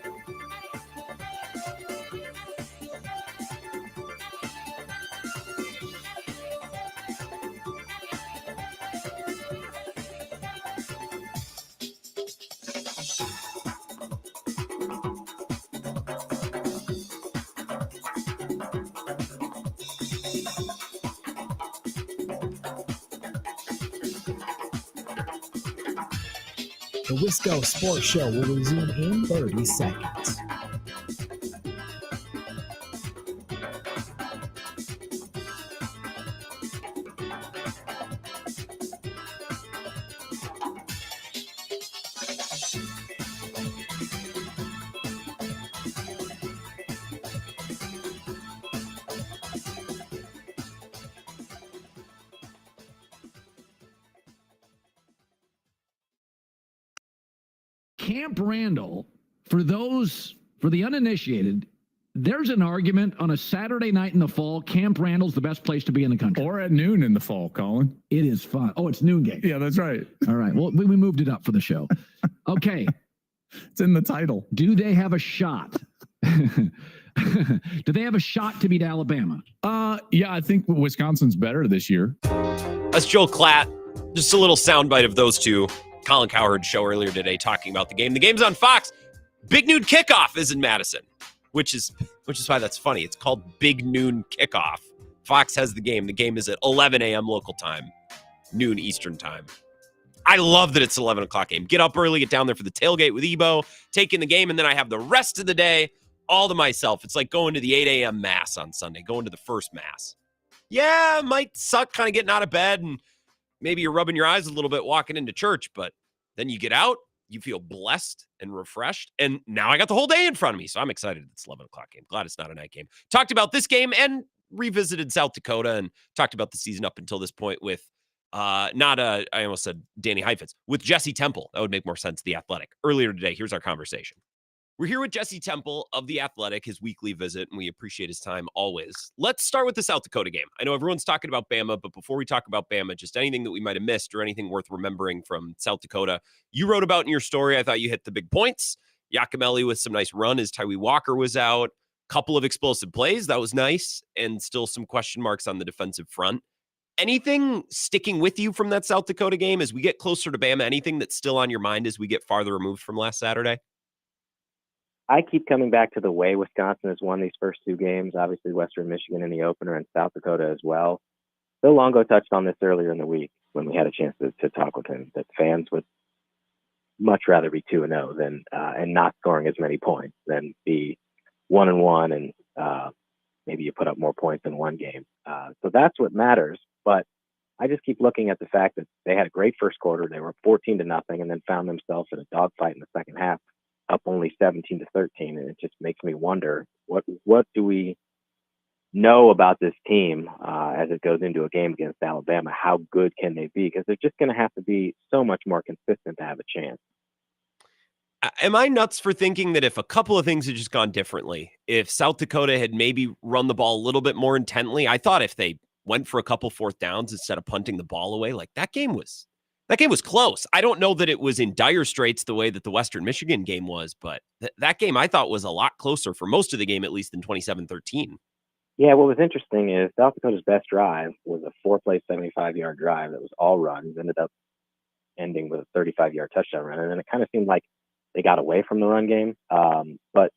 S8: The Wisco Sports Show will resume in 30 seconds.
S14: Camp Randall, for the uninitiated, there's an argument on a Saturday night in the fall, Camp Randall's the best place to be in the country.
S15: Or at noon in the fall, Colin.
S14: It is fun. Oh, it's noon game.
S15: Yeah, that's right.
S14: All right. Well, we moved it up for the show. Okay.
S15: It's in the title.
S14: Do they have a shot? Do they have a shot to beat Alabama?
S15: Yeah, I think Wisconsin's better this year.
S5: That's Joel Klatt. Just a little soundbite of those two. Colin Cowherd's show earlier today talking about the game. The game's on Fox. Big Noon Kickoff is in Madison, which is why that's funny. It's called Big Noon Kickoff. Fox has the game. The game is at 11 a.m. local time, noon Eastern time. I love that it's an 11 o'clock game. Get up early, get down there for the tailgate with Ebo, take in the game, and then I have the rest of the day all to myself. It's like going to the 8 a.m. Mass on Sunday, going to the first Mass. Yeah, it might suck kind of getting out of bed, and maybe you're rubbing your eyes a little bit walking into church, but then you get out, you feel blessed and refreshed, and now I got the whole day in front of me, so I'm excited it's 11 o'clock game. Glad it's not a night game. Talked about this game and revisited South Dakota and talked about the season up until this point with I almost said Danny Heifetz, with Jesse Temple. That would make more sense, The Athletic. Earlier today, here's our conversation. We're here with Jesse Temple of The Athletic, his weekly visit, and we appreciate his time always. Let's start with the South Dakota game. I know everyone's talking about Bama, but before we talk about Bama, just anything that we might have missed or anything worth remembering from South Dakota. You wrote about in your story, I thought you hit the big points. Yakimelli with some nice run as Tyree Walker was out. Couple of explosive plays, that was nice, and still some question marks on the defensive front. Anything sticking with you from that South Dakota game as we get closer to Bama? Anything that's still on your mind as we get farther removed from last Saturday?
S16: I keep coming back to the way Wisconsin has won these first two games, obviously Western Michigan in the opener and South Dakota as well. Phil Longo touched on this earlier in the week when we had a chance to talk with him, that fans would much rather be 2-0 than and not scoring as many points than be 1-1 and maybe you put up more points in one game. So that's what matters. But I just keep looking at the fact that they had a great first quarter. They were 14-0 and then found themselves in a dogfight in the second half, up only 17-13. And it just makes me wonder, what do we know about this team as it goes into a game against Alabama? How good can they be? Because they're just going to have to be so much more consistent to have a chance.
S5: Am I nuts for thinking that if a couple of things had just gone differently, if South Dakota had maybe run the ball a little bit more intently, I thought if they went for a couple fourth downs instead of punting the ball away, like that game was close. I don't know that it was in dire straits the way that the Western Michigan game was, but that game I thought was a lot closer for most of the game, at least than 27-13.
S16: Yeah, what was interesting is South Dakota's best drive was a 4-play, 75-yard drive that was all runs, ended up ending with a 35-yard touchdown run. And then it kind of seemed like they got away from the run game. But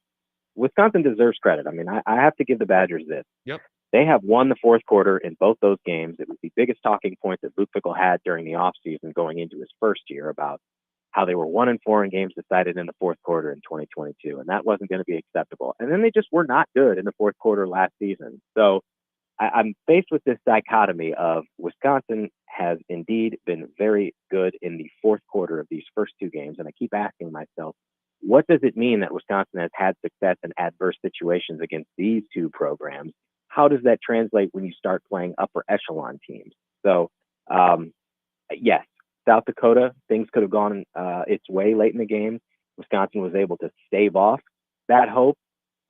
S16: Wisconsin deserves credit. I mean, I have to give the Badgers this.
S5: Yep.
S16: They have won the fourth quarter in both those games. It was the biggest talking point that Luke Fickell had during the offseason going into his first year about how they were 1-4 in games decided in the fourth quarter in 2022. And that wasn't going to be acceptable. And then they just were not good in the fourth quarter last season. So I'm faced with this dichotomy of Wisconsin has indeed been very good in the fourth quarter of these first two games. And I keep asking myself, what does it mean that Wisconsin has had success in adverse situations against these two programs? How does that translate when you start playing upper echelon teams? So, yes, South Dakota, things could have gone its way late in the game. Wisconsin was able to stave off that hope.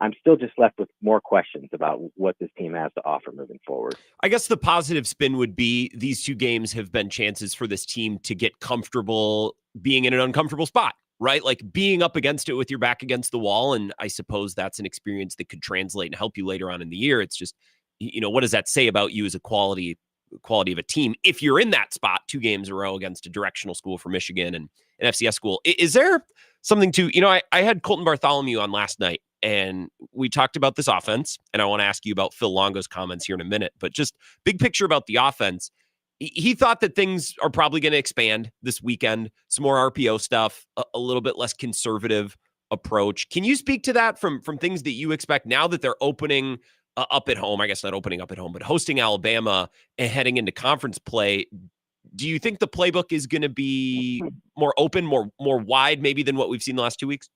S16: I'm still just left with more questions about what this team has to offer moving forward.
S5: I guess the positive spin would be these two games have been chances for this team to get comfortable being in an uncomfortable spot, right? Like being up against it with your back against the wall. And I suppose that's an experience that could translate and help you later on in the year. It's just, what does that say about you as a quality of a team if you're in that spot 2 games in a row against a directional school for Michigan and an FCS school? Is there something to, I had Colton Bartholomew on last night, and we talked about this offense, and I want to ask you about Phil Longo's comments here in a minute, but just big picture about the offense. He thought that things are probably going to expand this weekend, some more RPO stuff, a little bit less conservative approach. Can you speak to that from things that you expect now that they're opening up at home? I guess not opening up at home, but hosting Alabama and heading into conference play. Do you think the playbook is going to be more open, more wide maybe than what we've seen the last 2 weeks?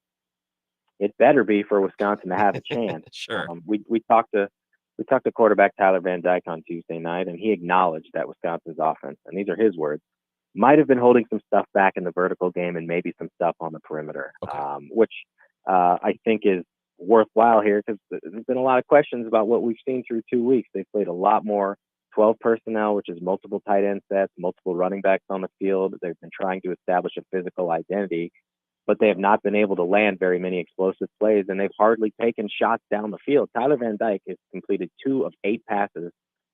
S16: It better be for Wisconsin to have a chance.
S5: Sure.
S16: We talked to quarterback Tyler Van Dyke on Tuesday night, and he acknowledged that Wisconsin's offense, and these are his words, might have been holding some stuff back in the vertical game and maybe some stuff on the perimeter, which I think is worthwhile here because there's been a lot of questions about what we've seen through 2 weeks. They've played a lot more 12 personnel, which is multiple tight end sets, multiple running backs on the field. They've been trying to establish a physical identity, but they have not been able to land very many explosive plays, and they've hardly taken shots down the field. Tyler Van Dyke has completed 2 of 8 passes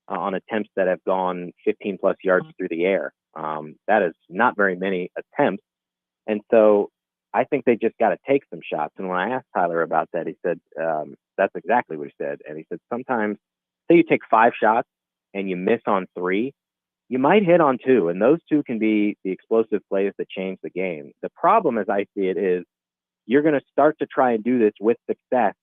S16: on attempts that have gone 15-plus yards through the air. That is not very many attempts. And so I think they just got to take some shots. And when I asked Tyler about that, he said, that's exactly what he said. And he said, sometimes, say you take 5 shots and you miss on 3, you might hit on 2, and those 2 can be the explosive plays that change the game. The problem, as I see it, is you're going to start to try and do this with success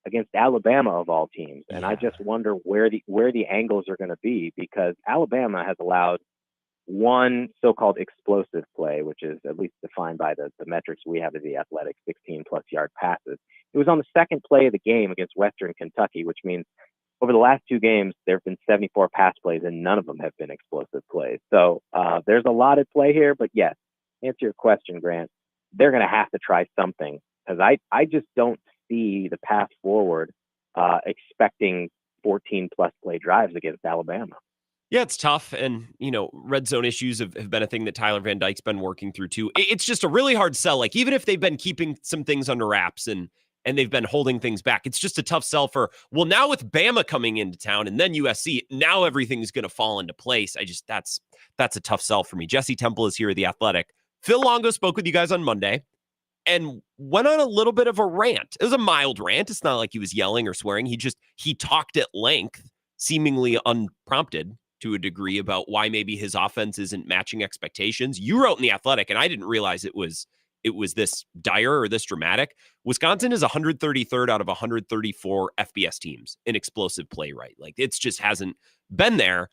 S16: against Alabama of all teams. And I just wonder where the angles are going to be, because Alabama has allowed one so-called explosive play, which is at least defined by the metrics we have as the Athletic, 16-plus yard passes. It was on the second play of the game against Western Kentucky, which means over the last 2 games, there have been 74 pass plays, and none of them have been explosive plays. So there's a lot at play here. But yes, to answer your question, Grant, they're going to have to try something, because I just don't see the path forward expecting 14-plus play drives against Alabama.
S5: Yeah, it's tough. And, red zone issues have been a thing that Tyler Van Dyke's been working through too. It's just a really hard sell. Like, even if they've been keeping some things under wraps and they've been holding things back, it's just a tough sell for, well, now with Bama coming into town and then USC, now everything's going to fall into place. That's a tough sell for me. Jesse Temple is here at The Athletic. Phil Longo spoke with you guys on Monday and went on a little bit of a rant. It was a mild rant. It's not like he was yelling or swearing. He talked at length, seemingly unprompted to a degree, about why maybe his offense isn't matching expectations. You wrote in The Athletic, and I didn't realize it was this dire or this dramatic. Wisconsin is 133rd out of 134 FBS teams in explosive play rate. Like, it's just hasn't been there.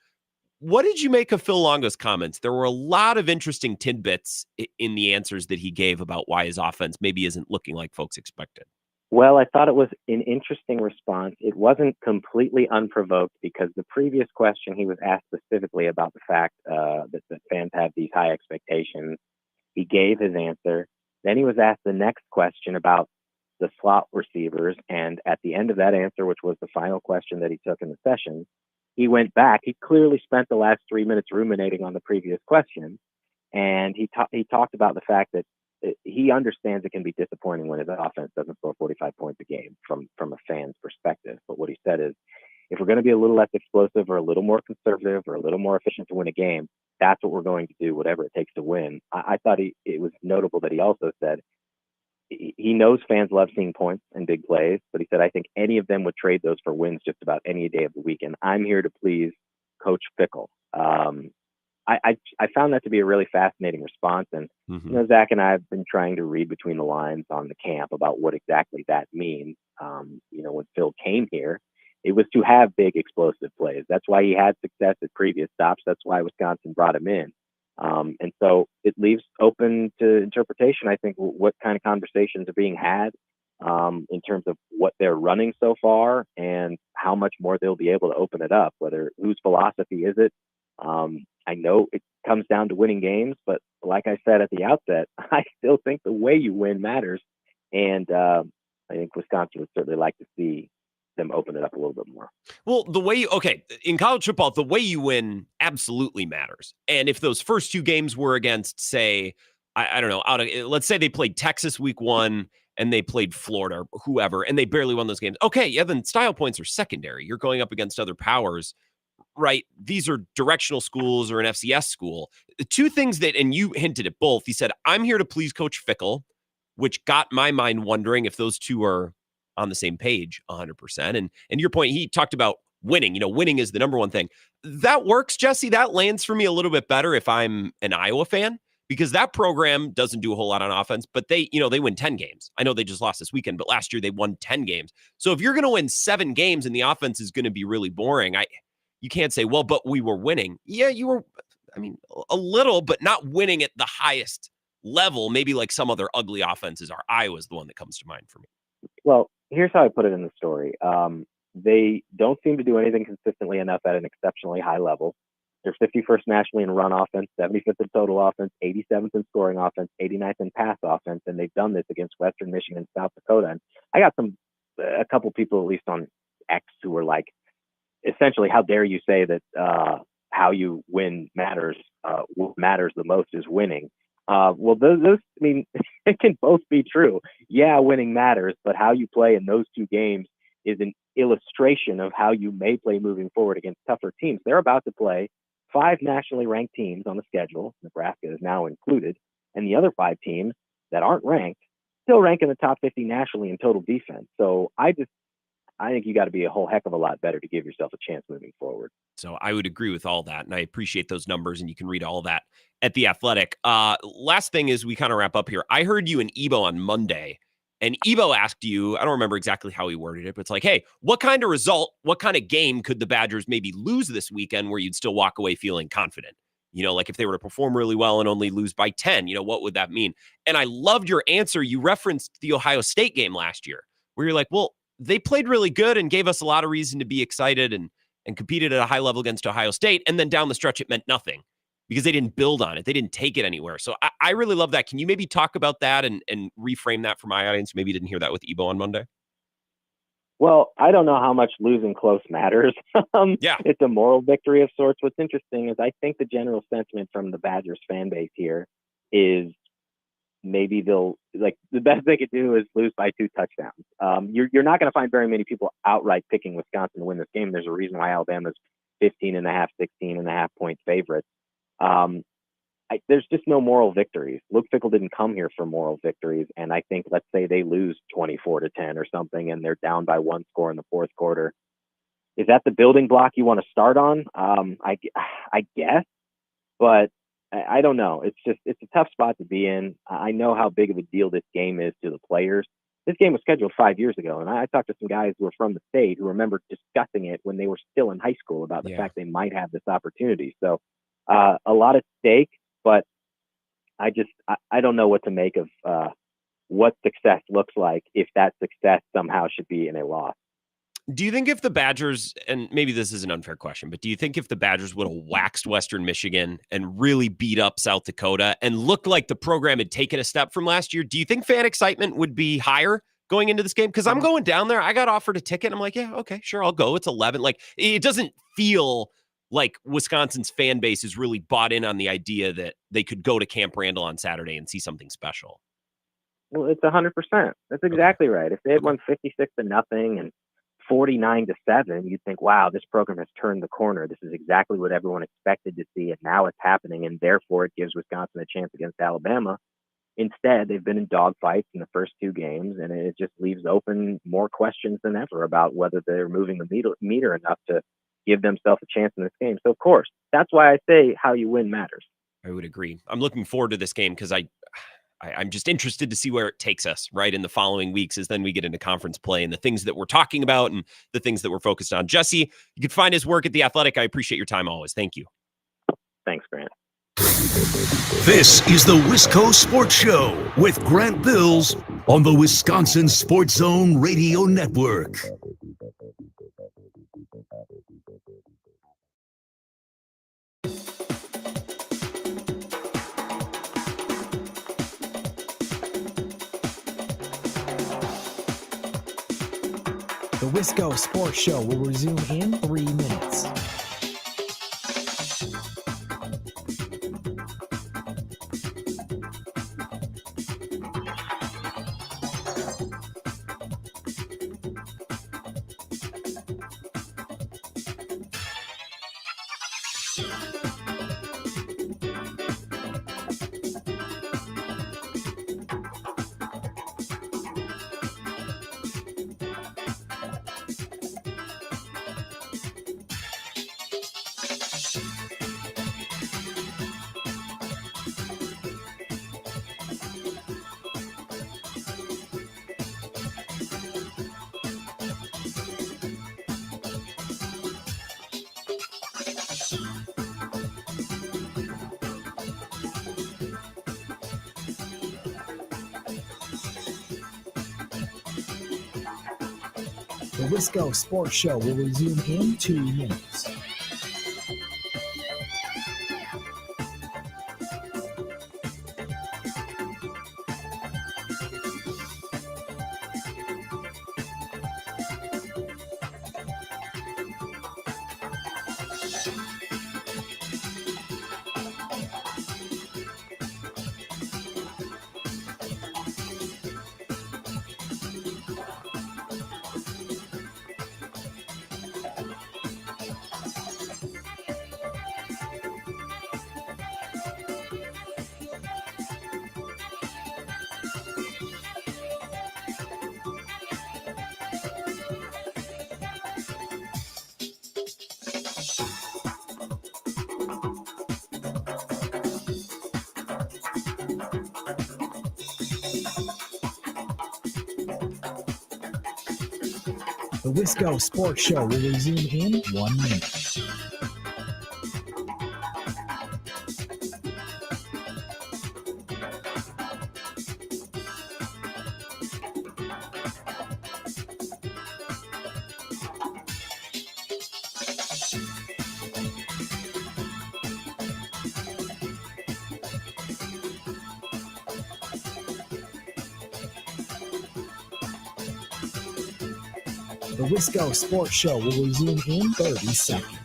S5: What did you make of Phil Longo's comments? There were a lot of interesting tidbits in the answers that he gave about why his offense maybe isn't looking like folks expected.
S16: Well, I thought it was an interesting response. It wasn't completely unprovoked, because the previous question he was asked specifically about the fact that the fans have these high expectations. He gave his answer. Then he was asked the next question about the slot receivers. And at the end of that answer, which was the final question that he took in the session, he went back. He clearly spent the last 3 minutes ruminating on the previous question. And he talked about the fact that he understands it can be disappointing when his offense doesn't score 45 points a game from a fan's perspective. But what he said is, if we're going to be a little less explosive or a little more conservative or a little more efficient to win a game, that's what we're going to do, whatever it takes to win. I thought it was notable that he also said he knows fans love seeing points and big plays, but he said, I think any of them would trade those for wins just about any day of the week. And I'm here to please Coach Fickell. I found that to be a really fascinating response. And, Zach and I have been trying to read between the lines on the camp about what exactly that means. When Phil came here, it was to have big explosive plays. That's why he had success at previous stops. That's why Wisconsin brought him in. And so it leaves open to interpretation, I think, what kind of conversations are being had in terms of what they're running so far and how much more they'll be able to open it up, whose philosophy is it. I know it comes down to winning games, but like I said at the outset, I still think the way you win matters. And I think Wisconsin would certainly like to see them open it up a little bit more.
S5: Well, in college football, the way you win absolutely matters. And if those first two games were against, say, I don't know, let's say they played Texas week 1 and they played Florida or whoever, and they barely won those games. Okay, yeah, then style points are secondary. You're going up against other powers, right? These are directional schools or an FCS school. The two things that, and you hinted at both, he said, I'm here to please Coach Fickell, which got my mind wondering if those two are on the same page 100%. And your point, he talked about winning. Winning is the number one thing. That works, Jesse. That lands for me a little bit better if I'm an Iowa fan, because that program doesn't do a whole lot on offense, but they win 10 games. I know they just lost this weekend, but last year they won 10 games. So if you're going to win 7 games and the offense is going to be really boring, you can't say, well, but we were winning. Yeah, you were, a little, but not winning at the highest level, maybe like some other ugly offenses are. Iowa's the one that comes to mind for me.
S16: Well, here's how I put it in the story. They don't seem to do anything consistently enough at an exceptionally high level. They're 51st nationally in run offense, 75th in total offense, 87th in scoring offense, 89th in pass offense, and they've done this against Western Michigan and South Dakota. And I got a couple people, at least on X, who were like, essentially, how dare you say that how you win matters? What matters the most is winning. Well, those, it can both be true. Yeah, winning matters, but how you play in those two games is an illustration of how you may play moving forward against tougher teams. They're about to play 5 nationally ranked teams on the schedule. Nebraska is now included. And the other 5 teams that aren't ranked still rank in the top 50 nationally in total defense. So I think you got to be a whole heck of a lot better to give yourself a chance moving forward.
S5: So I would agree with all that. And I appreciate those numbers, and you can read all that at The Athletic. Last thing is we kind of wrap up here. I heard you and Ebo on Monday, and Ebo asked you, I don't remember exactly how he worded it, but it's like, hey, what kind of result, what kind of game could the Badgers maybe lose this weekend where you'd still walk away feeling confident? Like if they were to perform really well and only lose by 10, what would that mean? And I loved your answer. You referenced the Ohio State game last year where you're like, well, they played really good and gave us a lot of reason to be excited and competed at a high level against Ohio State. And then down the stretch, it meant nothing because they didn't build on it. They didn't take it anywhere. So I really love that. Can you maybe talk about that and reframe that for my audience? Maybe didn't hear that with Ebo on Monday.
S16: Well, I don't know how much losing close matters.
S5: Yeah.
S16: It's a moral victory of sorts. What's interesting is I think the general sentiment from the Badgers fan base here is maybe they'll, like, the best they could do is lose by 2 touchdowns. You're not going to find very many people outright picking Wisconsin to win this game. There's a reason why Alabama's 15.5, 16.5 point favorites. There's just no moral victories. Luke Fickell didn't come here for moral victories. And I think, let's say they lose 24-10 or something, and they're down by 1 score in the fourth quarter. Is that the building block you want to start on? I guess, but I don't know. It's a tough spot to be in. I know how big of a deal this game is to the players. This game was scheduled 5 years ago, and I talked to some guys who were from the state who remember discussing it when they were still in high school about the fact they might have this opportunity. So a lot at stake, but I don't know what to make of what success looks like if that success somehow should be in a loss.
S5: Do you think if the Badgers, and maybe this is an unfair question, but do you think if the Badgers would have waxed Western Michigan and really beat up South Dakota and looked like the program had taken a step from last year, do you think fan excitement would be higher going into this game? Because I'm going down there. I got offered a ticket. And I'm like, yeah, okay, sure, I'll go. It's 11. Like, it doesn't feel like Wisconsin's fan base is really bought in on the idea that they could go to Camp Randall on Saturday and see something special.
S16: Well, it's 100%. That's exactly right. If they had won 56-0 and 49-7, you'd think, wow, this program has turned the corner. This is exactly what everyone expected to see, and now it's happening, and therefore it gives Wisconsin a chance against Alabama. Instead, they've been in dogfights in the first two games, and it just leaves open more questions than ever about whether they're moving the meter enough to give themselves a chance in this game. So, of course, that's why I say how you win matters.
S5: I would agree. I'm looking forward to this game because I'm just interested to see where it takes us, right, in the following weeks as then we get into conference play and the things that we're talking about and the things that we're focused on. Jesse, you can find his work at The Athletic. I appreciate your time always. Thank you.
S16: Thanks, Grant.
S4: This is the Wisco Sports Show with Grant Bills on the Wisconsin Sports Zone Radio Network.
S8: The Wisco Sports Show will resume in 3 minutes. The Wisco Sports Show will resume in 2 minutes. The Wisco Sports Show will resume in 1 minute. The Wisco Sports Show will resume in 30 seconds.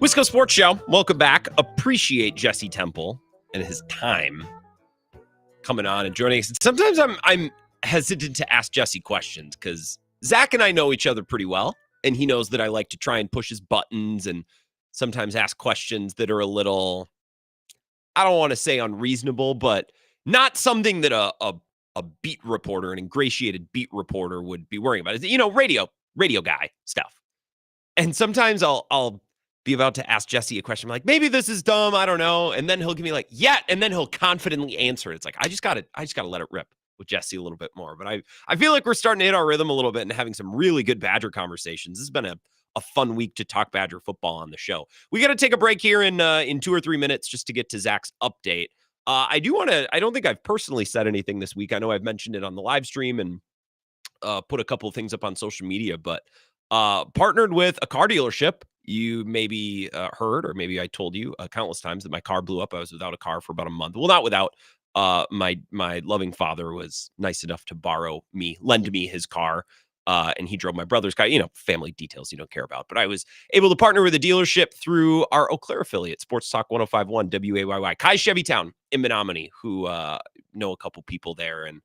S5: Wisco Sports Show, welcome back. Appreciate Jesse Temple and his time coming on and joining us. Sometimes I'm hesitant to ask Jesse questions because Zach and I know each other pretty well, and he knows that I like to try and push his buttons and sometimes ask questions that are a little, I don't want to say unreasonable, but not something that a beat reporter, an ingratiated beat reporter would be worrying about. You know, radio guy stuff. And sometimes I'll be about to ask Jesse a question. I'm like, maybe this is dumb. I don't know. And then he'll give me like, yeah. And then he'll confidently answer it. It's like, I just got to let it rip with Jesse a little bit more. But I feel like we're starting to hit our rhythm a little bit and having some really good Badger conversations. This has been a fun week to talk Badger football on the show. We got to take a break here in 2 or 3 minutes just to get to Zach's update. I don't think I've personally said anything this week. I know I've mentioned it on the live stream and put a couple of things up on social media, but partnered with a car dealership. You maybe heard, or maybe I told you countless times that my car blew up. I was without a car for about a month. Well, not without. My loving father was nice enough to lend me his car. And he drove my brother's car, family details you don't care about. But I was able to partner with a dealership through our Eau Claire affiliate, Sports Talk 105.1 WAYY, Kai Chevy Town in Menominee, who know a couple people there. And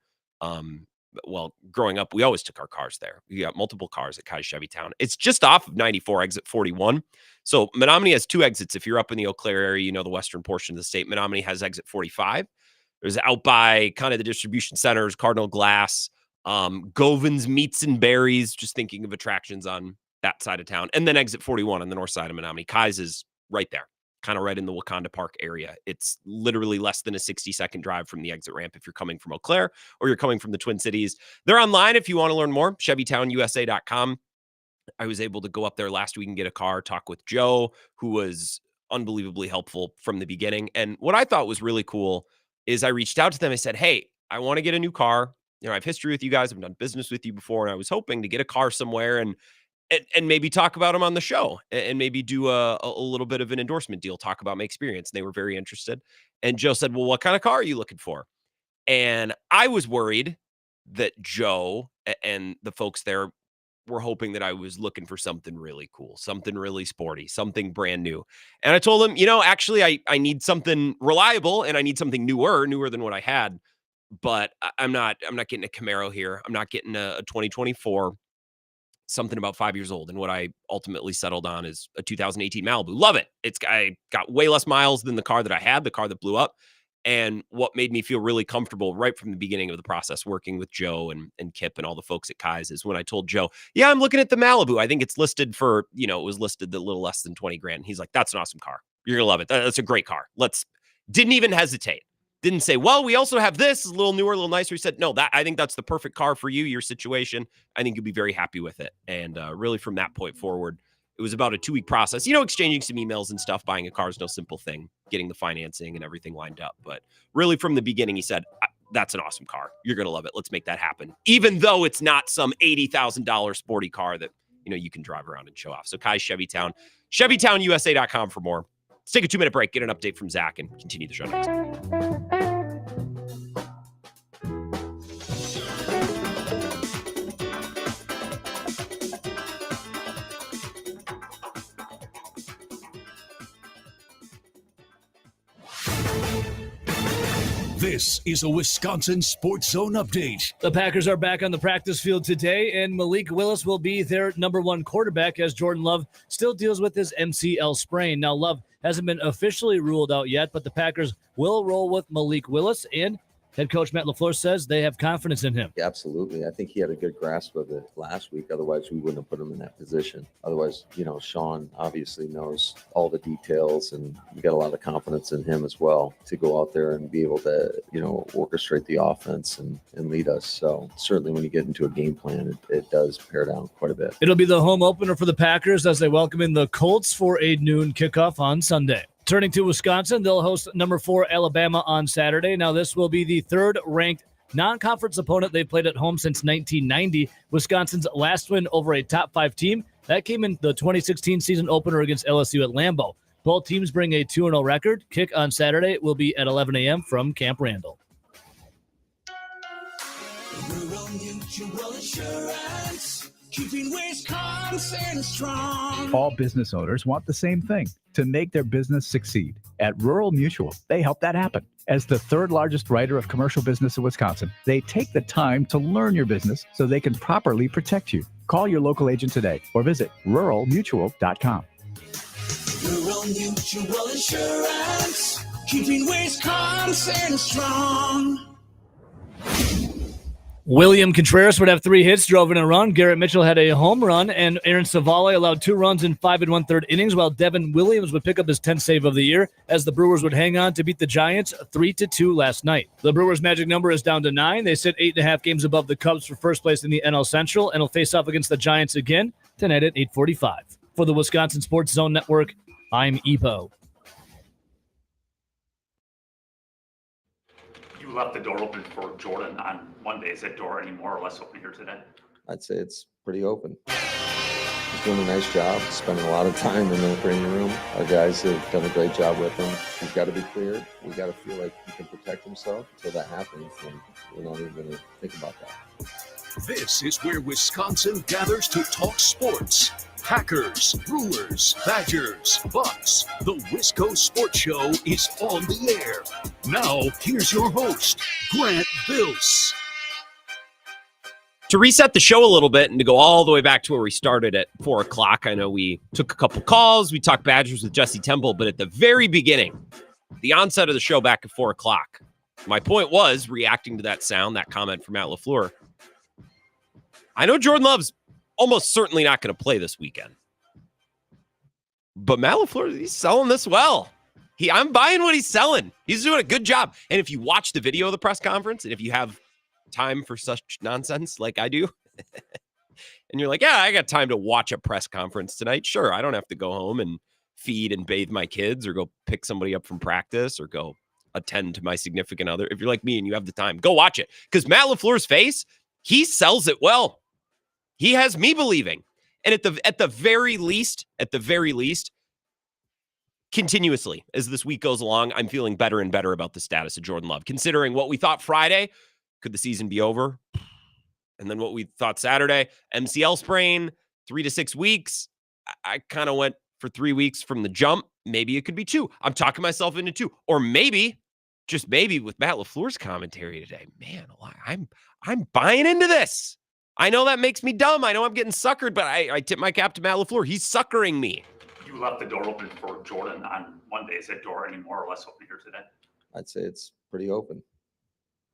S5: growing up, we always took our cars there. We got multiple cars at Kai Chevy Town. It's just off of 94, exit 41. So Menominee has two exits. If you're up in the Eau Claire area, the western portion of the state. Menominee has exit 45. There's out by kind of the distribution centers, Cardinal Glass, Govin's Meats and Berries, just thinking of attractions on that side of town. And then exit 41 on the north side of Menominee. Kai's is right there, kind of right in the Wakanda Park area. It's literally less than a 60-second drive from the exit ramp if you're coming from Eau Claire or you're coming from the Twin Cities. They're online if you want to learn more, ChevyTownUSA.com. I was able to go up there last week and get a car, talk with Joe, who was unbelievably helpful from the beginning. And what I thought was really cool is I reached out to them. I said, hey, I want to get a new car. I have history with you guys. I've done business with you before. And I was hoping to get a car somewhere and maybe talk about them on the show and maybe do a little bit of an endorsement deal, talk about my experience. And they were very interested. And Joe said, well, what kind of car are you looking for? And I was worried that Joe and the folks there were hoping that I was looking for something really cool, something really sporty, something brand new. And I told him, actually I need something reliable and I need something newer than what I had. But I'm not getting a Camaro here. I'm not getting a 2024, something about 5 years old. And what I ultimately settled on is a 2018 Malibu. Love it. I got way less miles than the car that I had, the car that blew up. And what made me feel really comfortable right from the beginning of the process, working with Joe and Kip and all the folks at Kai's, is when I told Joe, yeah, I'm looking at the Malibu. I think it's listed for, it was listed a little less than 20 grand. And he's like, that's an awesome car. You're going to love it. That's a great car. Didn't even hesitate. Didn't say, well, we also have this, a little newer, a little nicer. He said, no, I think that's the perfect car for you, your situation. I think you'll be very happy with it. And really from that point forward, it was about a 2-week process, exchanging some emails and stuff. Buying a car is no simple thing, getting the financing and everything lined up. But really from the beginning, he said, that's an awesome car. You're going to love it. Let's make that happen. Even though it's not some $80,000 sporty car that, you can drive around and show off. So Kai Chevy Town, ChevyTownUSA.com for more. Let's take a 2-minute break, get an update from Zach, and continue the show next.
S4: This is a Wisconsin Sports Zone update.
S1: The Packers are back on the practice field today, and Malik Willis will be their number one quarterback as Jordan Love still deals with his MCL sprain. Now, Love hasn't been officially ruled out yet, but the Packers will roll with Malik Willis, and head coach Matt LaFleur says they have confidence in him.
S3: Yeah, absolutely. I think he had a good grasp of it last week. Otherwise, we wouldn't have put him in that position. Otherwise, Sean obviously knows all the details, and we got a lot of confidence in him as well to go out there and be able to, orchestrate the offense and lead us. So certainly when you get into a game plan, it does pare down quite a bit.
S1: It'll be the home opener for the Packers as they welcome in the Colts for a noon kickoff on Sunday. Turning to Wisconsin, they'll host number 4 Alabama on Saturday. Now, this will be the third-ranked non-conference opponent they've played at home since 1990. Wisconsin's last win over a top 5 team, that came in the 2016 season opener against LSU at Lambeau. Both teams bring a 2-0 record. Kick on Saturday will be at 11 a.m. from Camp Randall.
S17: Rural Mutual Insurance, keeping Wisconsin strong.
S18: All business owners want the same thing, to make their business succeed. At Rural Mutual, they help that happen. As the third largest writer of commercial business in Wisconsin, they take the time to learn your business so they can properly protect you. Call your local agent today or visit ruralmutual.com.
S17: Rural Mutual Insurance, keeping Wisconsin strong.
S1: William Contreras would have 3 hits, drove in a run. Garrett Mitchell had a home run, and Aaron Savale allowed 2 runs in 5 1/3 innings, while Devin Williams would pick up his 10th save of the year as the Brewers would hang on to beat the Giants 3-2 last night. The Brewers' magic number is down to 9. They sit 8.5 games above the Cubs for first place in the NL Central and will face off against the Giants again tonight at 8:45. For the Wisconsin Sports Zone Network, I'm Ebo.
S2: You left the door open for Jordan on Monday. Is that door any more or less open here today?
S3: I'd say it's pretty open. He's doing a nice job, spending a lot of time in the training room. Our guys have done a great job with him. He's got to be cleared. We got to feel like he can protect himself until that happens, and we're not even going to think about that.
S4: This is where Wisconsin gathers to talk sports. Packers, Brewers, Badgers, Bucks. The Wisco Sports Show is on the air. Now, here's your host, Grant Bills.
S5: To reset the show a little bit and to go all the way back to where we started at 4 o'clock, I know we took a couple calls. We talked Badgers with Jesse Temple, but at the very beginning, the onset of the show back at 4 o'clock, my point was, reacting to that sound, that comment from Matt LaFleur, I know Jordan Love's almost certainly not going to play this weekend. But Matt LaFleur, he's selling this well. I'm buying what he's selling. He's doing a good job. And if you watch the video of the press conference, and if you have time for such nonsense like I do, and you're like, yeah, I got time to watch a press conference tonight. Sure, I don't have to go home and feed and bathe my kids or go pick somebody up from practice or go attend to my significant other. If you're like me and you have the time, go watch it. Because Matt LaFleur's face, he sells it well. He has me believing. And at the very least, continuously, as this week goes along, I'm feeling better and better about the status of Jordan Love. Considering what we thought Friday, could the season be over? And then what we thought Saturday, MCL sprain, 3 to 6 weeks. I kind of went for 3 weeks from the jump. Maybe it could be 2. I'm talking myself into 2. Or maybe, just maybe with Matt LaFleur's commentary today, man, I'm buying into this. I know that makes me dumb. I know I'm getting suckered, but I tip my cap to Matt LaFleur. He's suckering me.
S2: You left the door open for Jordan on Monday. Is that door any more or less open here today?
S3: I'd say it's pretty open.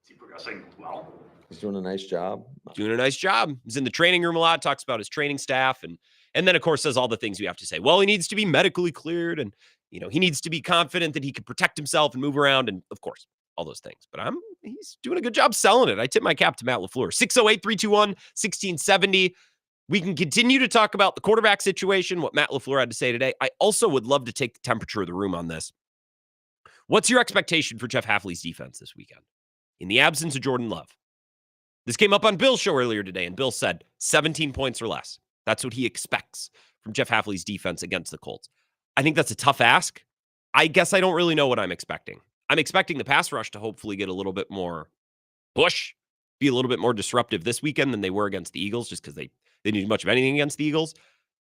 S2: Is he progressing well?
S3: He's doing a nice job.
S5: He's in the training room a lot, talks about his training staff, and then, of course, says all the things we have to say. Well, he needs to be medically cleared, and, he needs to be confident that he can protect himself and move around, and, of course, all those things. But he's doing a good job selling it. I tip my cap to Matt LaFleur. 608-321-1670. We can continue to talk about the quarterback situation, what Matt LaFleur had to say today. I also would love to take the temperature of the room on this. What's your expectation for Jeff Hafley's defense this weekend in the absence of Jordan Love? This came up on Bill's show earlier today, and Bill said 17 points or less. That's what he expects from Jeff Hafley's defense against the Colts. I think that's a tough ask. I guess I don't really know what I'm expecting. I'm expecting the pass rush to hopefully get a little bit more push, be a little bit more disruptive this weekend than they were against the Eagles, just because they didn't do much of anything against the Eagles.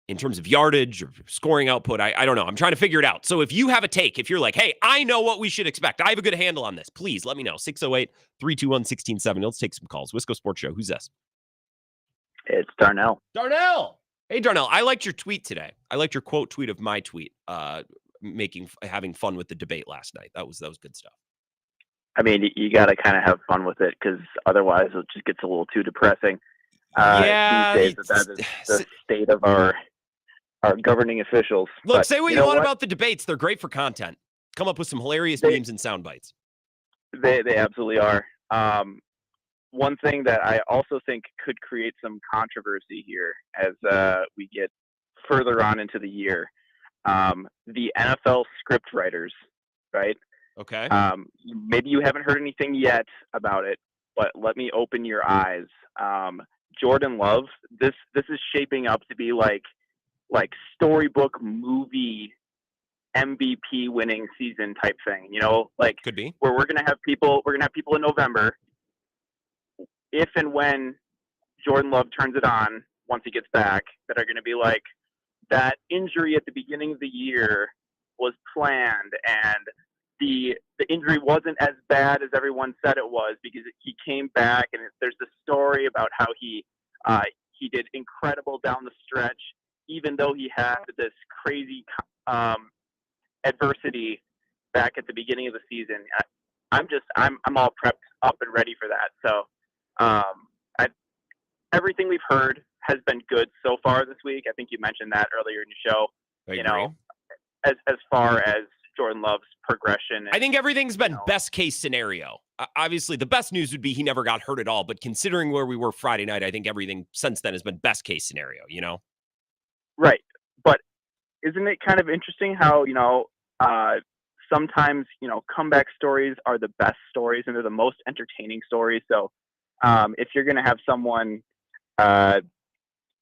S5: In terms of yardage or scoring output, I don't know. I'm trying to figure it out. So if you have a take, if you're like, hey, I know what we should expect, I have a good handle on this, please let me know. 608-321-1670. Let's take some calls. Wisco Sports Show. Who's this?
S19: It's Darnell.
S5: Darnell! Hey, Darnell, I liked your tweet today. I liked your quote tweet of my tweet, having fun with the debate last night. That was good stuff.
S19: I mean, you got to kind of have fun with it because otherwise it just gets a little too depressing. These days, that is the state of our governing officials.
S5: Look,
S19: but
S5: say what you want about the debates. They're great for content. Come up with some hilarious memes and sound bites.
S19: They absolutely are. One thing that I also think could create some controversy here as we get further on into the year, the NFL script writers, right?
S5: Okay.
S19: Maybe you haven't heard anything yet about it, but let me open your eyes. Jordan Love, this is shaping up to be like storybook movie MVP winning season type thing,
S5: could be
S19: where we're gonna have people in November, if and when Jordan Love turns it on once he gets back, that are gonna be like, that injury at the beginning of the year was planned and the injury wasn't as bad as everyone said it was because he came back, and there's this story about how he did incredible down the stretch, even though he had this crazy adversity back at the beginning of the season. I'm all prepped up and ready for that. So everything we've heard has been good so far this week. I think you mentioned that earlier in the show. As far as Jordan Love's progression.
S5: I think everything's been best case scenario. Obviously, the best news would be he never got hurt at all. But considering where we were Friday night, I think everything since then has been best case scenario,
S19: Right. But isn't it kind of interesting how, sometimes, comeback stories are the best stories and they're the most entertaining stories. So if you're going to have someone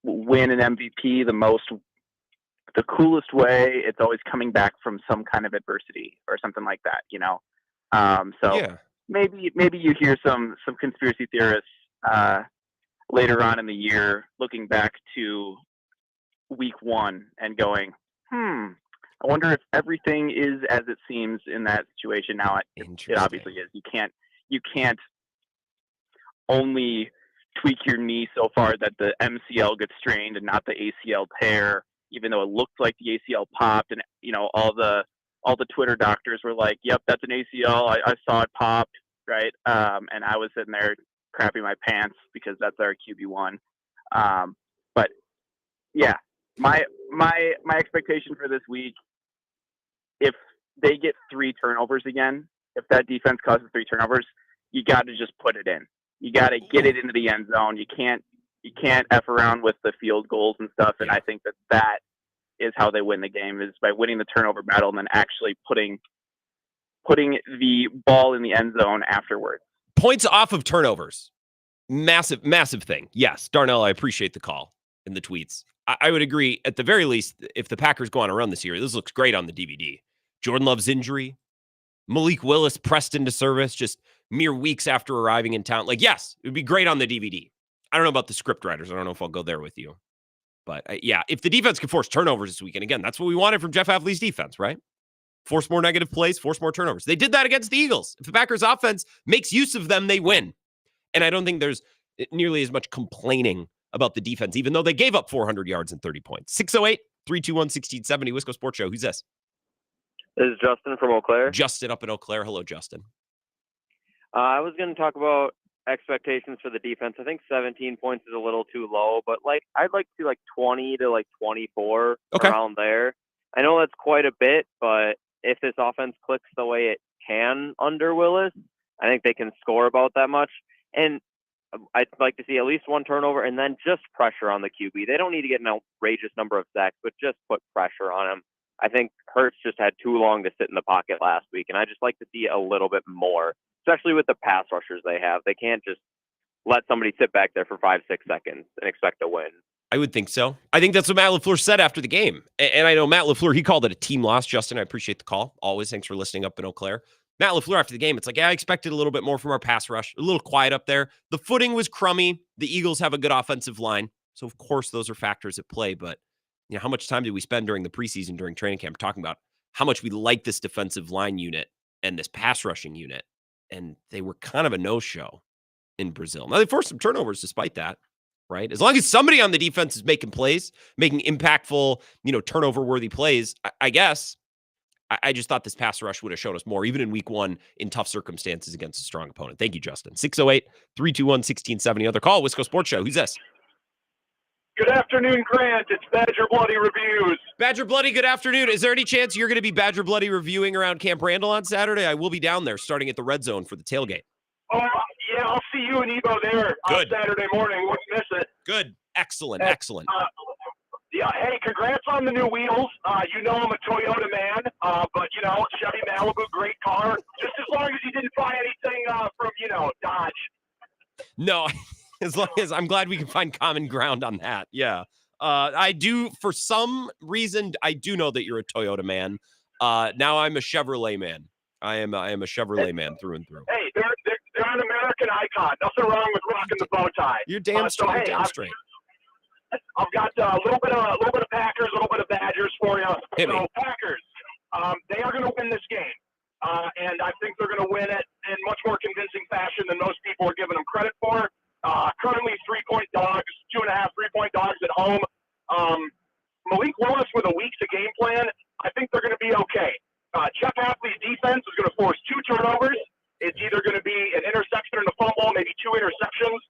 S19: win an MVP the coolest way, it's always coming back from some kind of adversity or something like that, maybe you hear some conspiracy theorists later on in the year looking back to week 1 and going, I wonder if everything is as it seems in that situation. Now it obviously is. You can't only tweak your knee so far that the MCL gets strained and not the ACL tear, even though it looked like the ACL popped, and all the Twitter doctors were like, "Yep, that's an ACL. I saw it popped." Right. And I was sitting there crapping my pants because that's our QB1. But yeah, my expectation for this week, if they get 3 turnovers again, if that defense causes 3 turnovers, you got to just put it in. You got to get it into the end zone. You can't F around with the field goals and stuff. And I think that is how they win the game, is by winning the turnover battle and then actually putting the ball in the end zone afterwards.
S5: Points off of turnovers. Massive, massive thing. Yes, Darnell, I appreciate the call in the tweets. I would agree, at the very least, if the Packers go on a run this year, this looks great on the DVD. Jordan Love's injury, Malik Willis pressed into service just mere weeks after arriving in town. Yes, it would be great on the DVD. I don't know about the script writers. I don't know if I'll go there with you. But if the defense can force turnovers this weekend, again, that's what we wanted from Jeff Hafley's defense, right? Force more negative plays, force more turnovers. They did that against the Eagles. If the Packers offense makes use of them, they win. And I don't think there's nearly as much complaining about the defense, even though they gave up 400 yards and 30 points. 608-321-1670, Wisco Sports Show. Who's this?
S20: This is Justin from Eau Claire.
S5: Justin up in Eau Claire. Hello, Justin.
S20: I was going to talk about expectations for the defense. I think 17 points is a little too low, but I'd like to 20 to 24 around there. I know that's quite a bit, but if this offense clicks the way it can under Willis, I think they can score about that much. And I'd like to see at least 1 turnover and then just pressure on the QB. They don't need to get an outrageous number of sacks, but just put pressure on him. I think Hurts just had too long to sit in the pocket last week, and I just like to see a little bit more, especially with the pass rushers they have. They can't just let somebody sit back there for 5-6 seconds and expect to win.
S5: I would think so. I think that's what Matt LaFleur said after the game. And I know Matt LaFleur, he called it a team loss. Justin, I appreciate the call. Always. Thanks for listening up in Eau Claire. Matt LaFleur after the game, it's I expected a little bit more from our pass rush. A little quiet up there. The footing was crummy. The Eagles have a good offensive line. So, of course, those are factors at play. But how much time did we spend during the preseason, during training camp, talking about how much we like this defensive line unit and this pass rushing unit? And they were kind of a no-show in Brazil. Now, they forced some turnovers despite that, right? As long as somebody on the defense is making plays, making impactful, turnover-worthy plays, I guess. I just thought this pass rush would have shown us more, even in week 1 in tough circumstances against a strong opponent. Thank you, Justin. 608-321-1670. Other call, Wisco Sports Show. Who's this?
S21: Good afternoon, Grant. It's Badger Bloody Reviews.
S5: Badger Bloody, good afternoon. Is there any chance you're going to be Badger Bloody reviewing around Camp Randall on Saturday? I will be down there starting at the Red Zone for the tailgate.
S21: Oh, yeah, I'll see you and Evo there on Saturday morning. Wouldn't miss it.
S5: Good. Excellent. Excellent.
S21: Yeah, hey, congrats on the new wheels. I'm a Toyota man, but, Chevy Malibu, great car. Just as long as you didn't buy anything from, Dodge.
S5: No, as long as I'm glad we can find common ground on that. Yeah. I do, for some reason, I do know that you're a Toyota man. Now I'm a Chevrolet man. I am a Chevrolet man through and through.
S21: Hey, they're an American icon. Nothing wrong with rocking the bow tie.
S5: You're damn straight. Damn straight.
S21: I've got a little bit of Packers, a little bit of Badgers for you. So Packers, they are going to win this game, and I think they're going to win it in much more convincing fashion than most people are giving them credit for. Currently 3-point dogs, 2.5 3-point dogs at home. Malik Willis with a week to game plan. I think they're going to be okay. Jeff Hafley's defense is going to force 2 turnovers. It's either going to be an interception and a fumble, maybe 2 interceptions.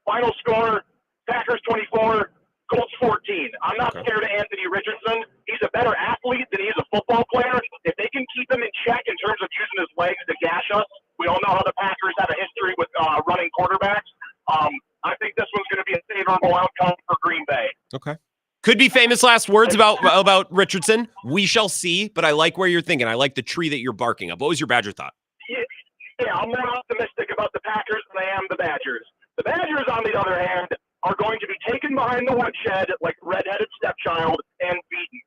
S21: Final score. Packers 24, Colts 14. I'm not scared of Anthony Richardson. He's a better athlete than he is a football player. If they can keep him in check in terms of using his legs to gash us, we all know how the Packers have a history with running quarterbacks. I think this one's going to be a favorable outcome for Green Bay.
S5: Okay. Could be famous last words about Richardson. We shall see, but I like where you're thinking. I like the tree that you're barking up. What was your Badger thought?
S21: Yeah, I'm more optimistic about the Packers than I am the Badgers. The Badgers, on the other hand, are going to be taken behind the woodshed like redheaded stepchild and beaten.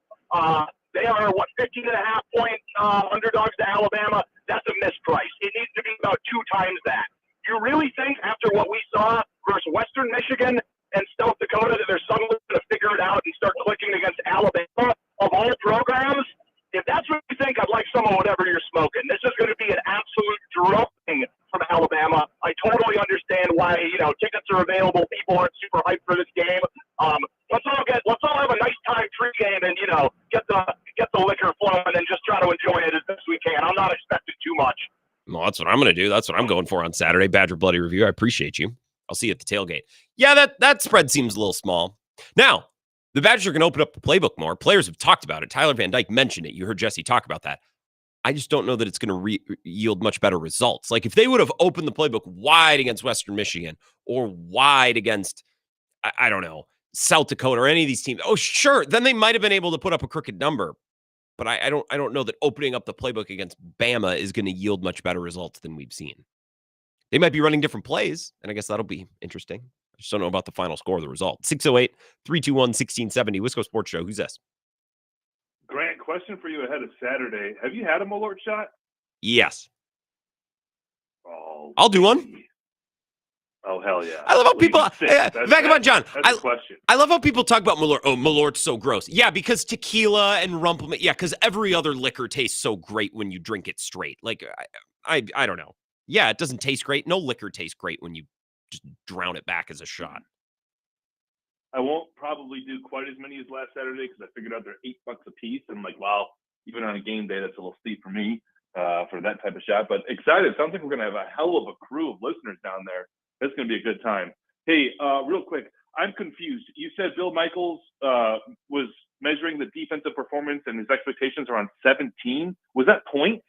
S21: They are, 15.5-point underdogs to Alabama. That's a misprice. It needs to be about 2 times that. You really think after what we saw versus Western Michigan and South Dakota that they're suddenly going to figure it out and start clicking against Alabama of all programs? If that's what you think, I'd like some of whatever you're smoking. This is going to be an absolute drubbing from Alabama. I totally understand why, tickets are available. People aren't super hyped for this game. Let's all have a nice time pregame and, get the liquor flowing and just try to enjoy it as best we can. I'm not expecting too much.
S5: Well, that's what I'm going to do. That's what I'm going for on Saturday. Badger Bloody Review. I appreciate you. I'll see you at the tailgate. Yeah, that spread seems a little small. Now, the Badgers are going to open up the playbook more. Players have talked about it. Tyler Van Dyke mentioned it. You heard Jesse talk about that. I just don't know that it's going to yield much better results. Like if they would have opened the playbook wide against Western Michigan or wide against, I don't know, South Dakota or any of these teams. Oh, sure. Then they might have been able to put up a crooked number. But I don't know that opening up the playbook against Bama is going to yield much better results than we've seen. They might be running different plays, and I guess that'll be interesting. I just don't know about the final score of the result. 608-321-1670, Wisco Sports Show. Who's this?
S6: Grant, question for you ahead of Saturday. Have you had a Malort shot?
S5: Yes.
S6: Oh,
S5: I'll do one.
S6: Oh, hell yeah.
S5: I love how people, Vagabond John,
S6: that's a question.
S5: I love how people talk about Malort. Oh, Malort's so gross. Yeah, because tequila and Rumpleman. Yeah, because every other liquor tastes so great when you drink it straight. Like, I don't know. Yeah, it doesn't taste great. No liquor tastes great when you just drown it back as a shot.
S6: I won't probably do quite as many as last Saturday because I figured out they're $8 a piece. And I'm like, wow, even on a game day, that's a little steep for me for that type of shot. But excited. Sounds like we're going to have a hell of a crew of listeners down there. That's going to be a good time. Hey, real quick, I'm confused. You said Bill Michaels was measuring the defensive performance and his expectations are on 17. Was that points?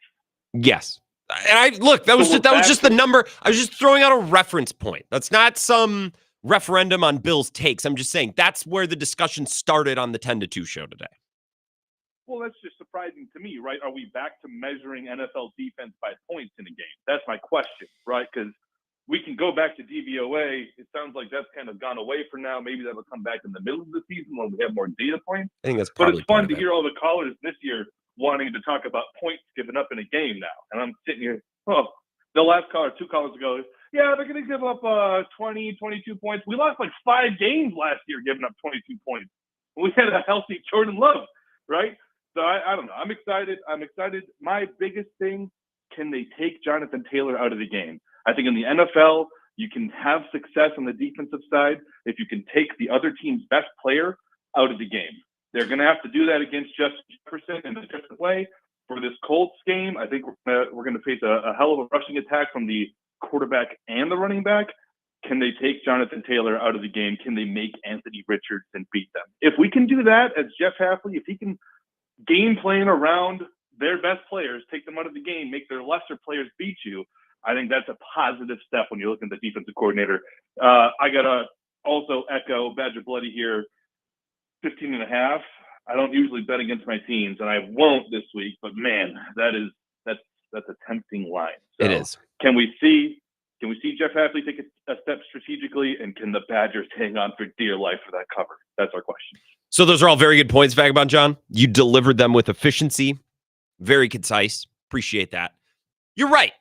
S5: Yes. And that was just the number. I was just throwing out a reference point. That's not some referendum on Bill's takes. I'm just saying that's where the discussion started on the 10-2 show today.
S6: Well, that's just surprising to me, right? Are we back to measuring NFL defense by points in a game? That's my question, right? Because we can go back to DVOA. It sounds like that's kind of gone away for now. Maybe that'll come back in the middle of the season when we have more data points.
S5: I think that's
S6: But
S5: probably
S6: it's fun to hear all the callers this year wanting to talk about points given up in a game now. And I'm sitting here, the last caller, 2 callers ago, yeah, they're going to give up 20, 22 points. We lost like 5 games last year giving up 22 points. We had a healthy Jordan Love, right? So I don't know. I'm excited. My biggest thing, can they take Jonathan Taylor out of the game? I think in the NFL, you can have success on the defensive side if you can take the other team's best player out of the game. They're going to have to do that against Justin Jefferson in a different way. For this Colts game, I think we're going to face a hell of a rushing attack from the quarterback and the running back. Can they take Jonathan Taylor out of the game? Can they make Anthony Richardson beat them? If we can do that, as Jeff Hafley, if he can game plan around their best players, take them out of the game, make their lesser players beat you, I think that's a positive step when you look at the defensive coordinator. I got to also echo Badger Bloody here, 15.5. I don't usually bet against my teams, and I won't this week, but man, that's a tempting line. So
S5: it is.
S6: Can we see Jeff Hafley take a step strategically, and can the Badgers hang on for dear life for that cover? That's our question.
S5: So those are all very good points, Vagabond John. You delivered them with efficiency, very concise. Appreciate that. You're right.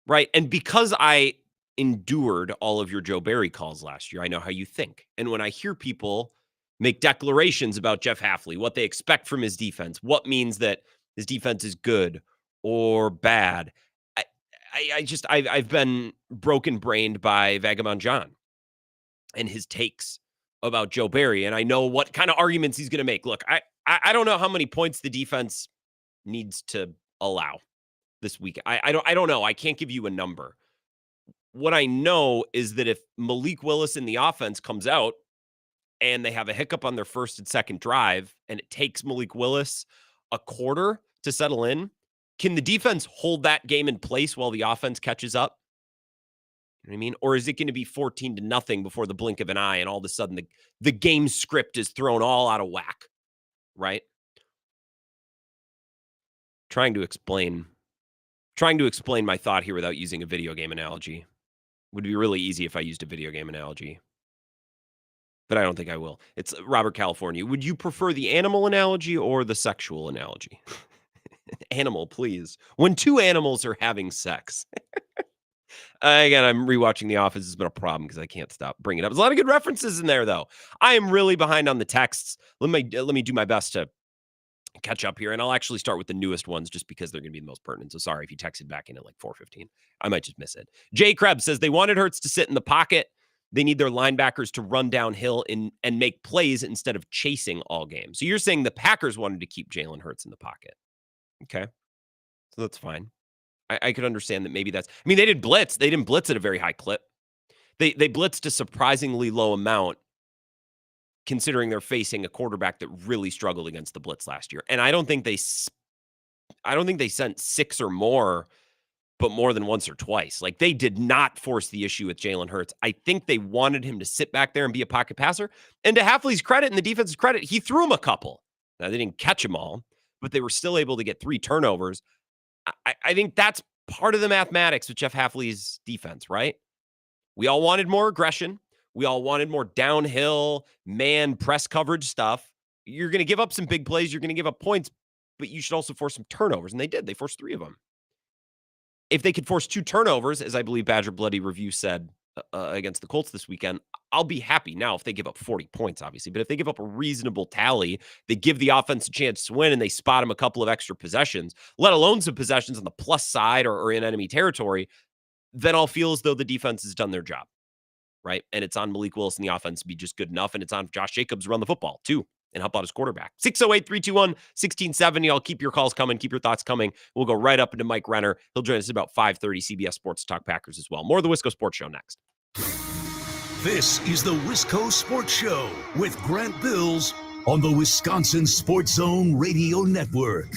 S5: Right. And because I endured all of your Joe Barry calls last year, I know how you think. And when I hear people make declarations about Jeff Hafley, what they expect from his defense, what means that his defense is good or bad, I've been broken brained by Vagabond John and his takes about Joe Barry. And I know what kind of arguments he's going to make. Look, I don't know how many points the defense needs to allow this week. I don't know. I can't give you a number. What I know is that if Malik Willis in the offense comes out and they have a hiccup on their first and second drive and it takes Malik Willis a quarter to settle in, can the defense hold that game in place while the offense catches up? You know what I mean? Or is it going to be 14-0 before the blink of an eye, and all of a sudden the game script is thrown all out of whack, right? Trying to explain my thought here without using a video game analogy. Would be really easy if I used a video game analogy, but I don't think I will. It's Robert California. Would you prefer the animal analogy or the sexual analogy? Animal, please. When two animals are having sex. Again, I'm rewatching The Office. It's been a problem because I can't stop bringing it up. There's a lot of good references in there, though. I am really behind on the texts. Let me do my best to catch up here, and I'll actually start with the newest ones just because they're going to be the most pertinent. So sorry if you texted back in at like 4:15. I might just miss it. Jay Krebs says they wanted Hurts to sit in the pocket. They need their linebackers to run downhill and make plays instead of chasing all game. So you're saying the Packers wanted to keep Jalen Hurts in the pocket. Okay. So that's fine. I could understand that maybe that's... I mean, they did blitz. They didn't blitz at a very high clip. They blitzed a surprisingly low amount considering they're facing a quarterback that really struggled against the blitz last year. And I don't think they sent 6 or more, but more than once or twice. Like, they did not force the issue with Jalen Hurts. I think they wanted him to sit back there and be a pocket passer. And to Hafley's credit and the defense's credit, he threw him a couple. Now, they didn't catch them all, but they were still able to get 3 turnovers. I think that's part of the mathematics with Jeff Hafley's defense, right? We all wanted more aggression. We all wanted more downhill, man, press coverage stuff. You're going to give up some big plays. You're going to give up points, but you should also force some turnovers. And they did. They forced 3 of them. If they could force 2 turnovers, as I believe Badger Bloody Review said against the Colts this weekend, I'll be happy. Now, if they give up 40 points, obviously, but if they give up a reasonable tally, they give the offense a chance to win and they spot them a couple of extra possessions, let alone some possessions on the plus side or in enemy territory, then I'll feel as though the defense has done their job, right? And it's on Malik Willis and the offense to be just good enough, and it's on Josh Jacobs to run the football, too, and help out his quarterback. 608-321-1670. I'll keep your calls coming. Keep your thoughts coming. We'll go right up into Mike Renner. He'll join us at about 5:30 CBS Sports to talk Packers as well. More of the Wisco Sports Show next.
S4: This is the Wisco Sports Show with Grant Bills on the Wisconsin Sports Zone Radio Network.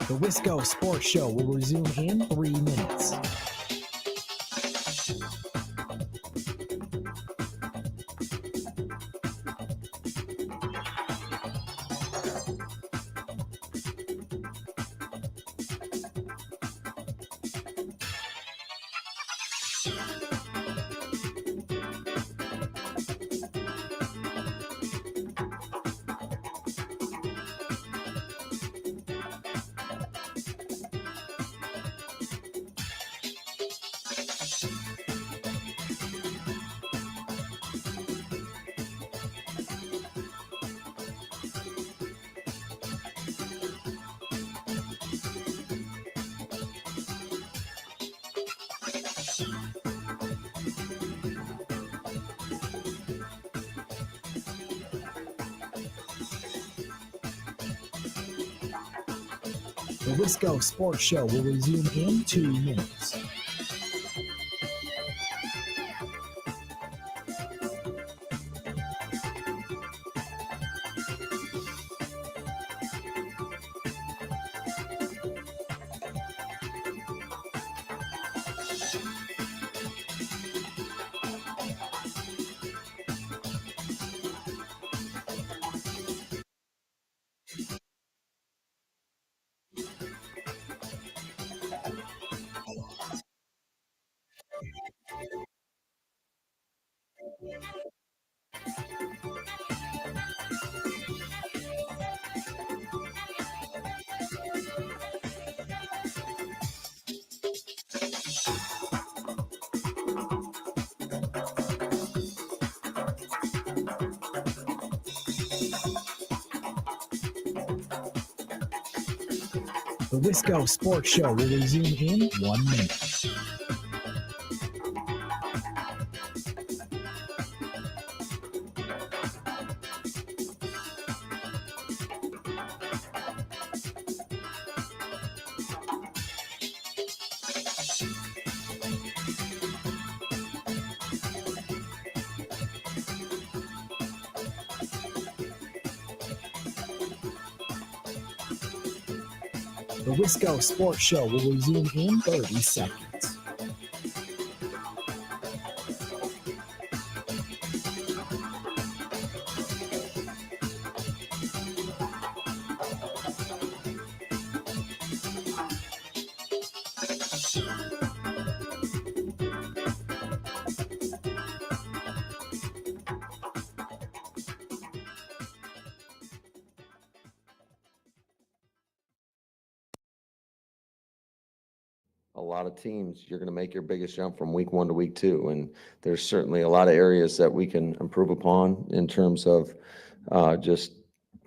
S8: The Wisco Sports Show will resume in 3 minutes. The Wisco Sports Show will resume in 2 minutes. The Wisco Sports Show will resume in 1 minute. The Wisco Sports Show will resume in 30 seconds.
S3: A lot of teams, you're going to make your biggest jump from week 1 to week 2. And there's certainly a lot of areas that we can improve upon in terms of just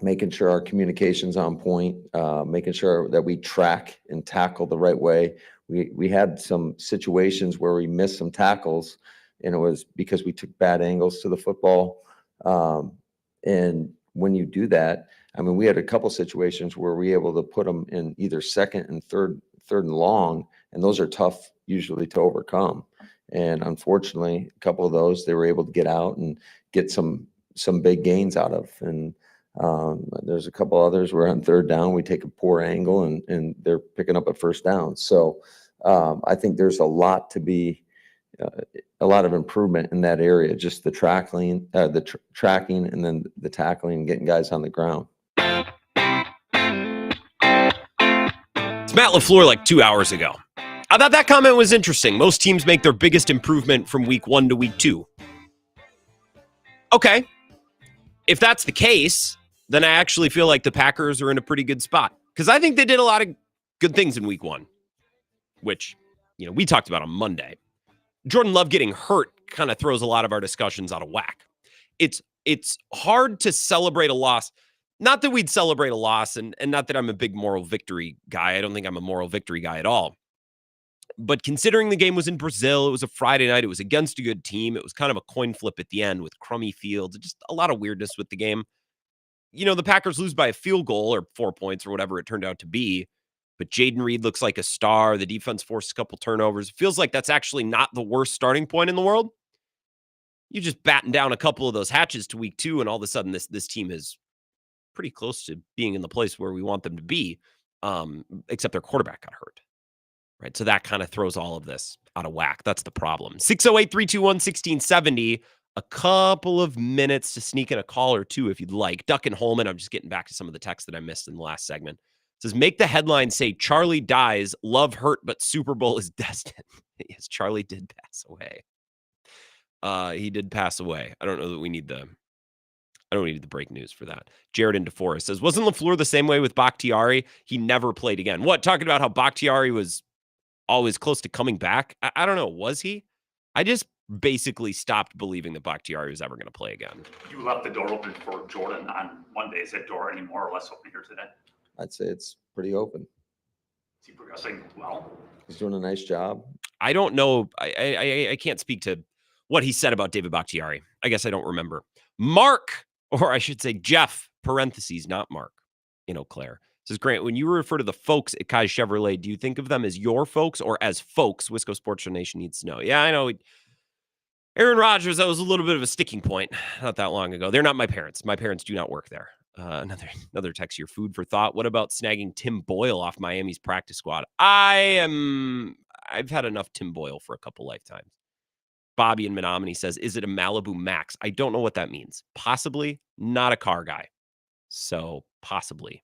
S3: making sure our communication's on point, making sure that we track and tackle the right way. We had some situations where we missed some tackles, and it was because we took bad angles to the football. And when you do that, I mean, we had a couple situations where we were able to put them in either second and third and long, and those are tough usually to overcome. And unfortunately, a couple of those they were able to get out and get some big gains out of. And there's a couple others where on third down we take a poor angle and they're picking up a first down. So I think there's a lot to be a lot of improvement in that area, just the tracking, and then the tackling and getting guys on the ground.
S5: It's Matt LaFleur like 2 hours ago. I thought that comment was interesting. Most teams make their biggest improvement from week 1 to week 2. Okay. If that's the case, then I actually feel like the Packers are in a pretty good spot. Because I think they did a lot of good things in week 1, which, we talked about on Monday. Jordan Love getting hurt kind of throws a lot of our discussions out of whack. It's hard to celebrate a loss. Not that we'd celebrate a loss, and not that I'm a big moral victory guy. I don't think I'm a moral victory guy at all. But considering the game was in Brazil, it was a Friday night, it was against a good team, it was kind of a coin flip at the end with crummy fields, just a lot of weirdness with the game. The Packers lose by a field goal or 4 points or whatever it turned out to be, but Jaden Reed looks like a star. The defense forced a couple turnovers. It feels like that's actually not the worst starting point in the world. You just batten down a couple of those hatches to week 2, and all of a sudden this team is pretty close to being in the place where we want them to be, except their quarterback got hurt. Right, so that kind of throws all of this out of whack. That's the problem. 608-321-1670. A couple of minutes to sneak in a call or two if you'd like. Duck and Holman, I'm just getting back to some of the text that I missed in the last segment. It says, make the headline say, Charlie dies, Love hurt, but Super Bowl is destined. Yes, Charlie did pass away. He did pass away. I don't know that we need the break news for that. Jared in DeForest says, wasn't LaFleur the same way with Bakhtiari? He never played again. What, talking about how Bakhtiari was always close to coming back? I don't know. Was he? I just basically stopped believing that Bakhtiari was ever going to play again.
S2: You left the door open for Jordan on Monday. Is that door any more or less open here today?
S3: I'd say it's pretty open.
S2: Is he progressing well?
S3: He's doing a nice job.
S5: I don't know. I can't speak to what he said about David Bakhtiari. I guess I don't remember. Mark, or I should say Jeff, parentheses, not Mark, in Eau Claire, says, Grant, when you refer to the folks at Kai Chevrolet, do you think of them as your folks or as folks? Wisco Sports Nation needs to know. Yeah, I know. Aaron Rodgers, that was a little bit of a sticking point not that long ago. They're not my parents. My parents do not work there. Another text here. Food for thought. What about snagging Tim Boyle off Miami's practice squad? I've had enough Tim Boyle for a couple lifetimes. Bobby in Menominee says, is it a Malibu Max? I don't know what that means. Possibly. Not a car guy. So possibly.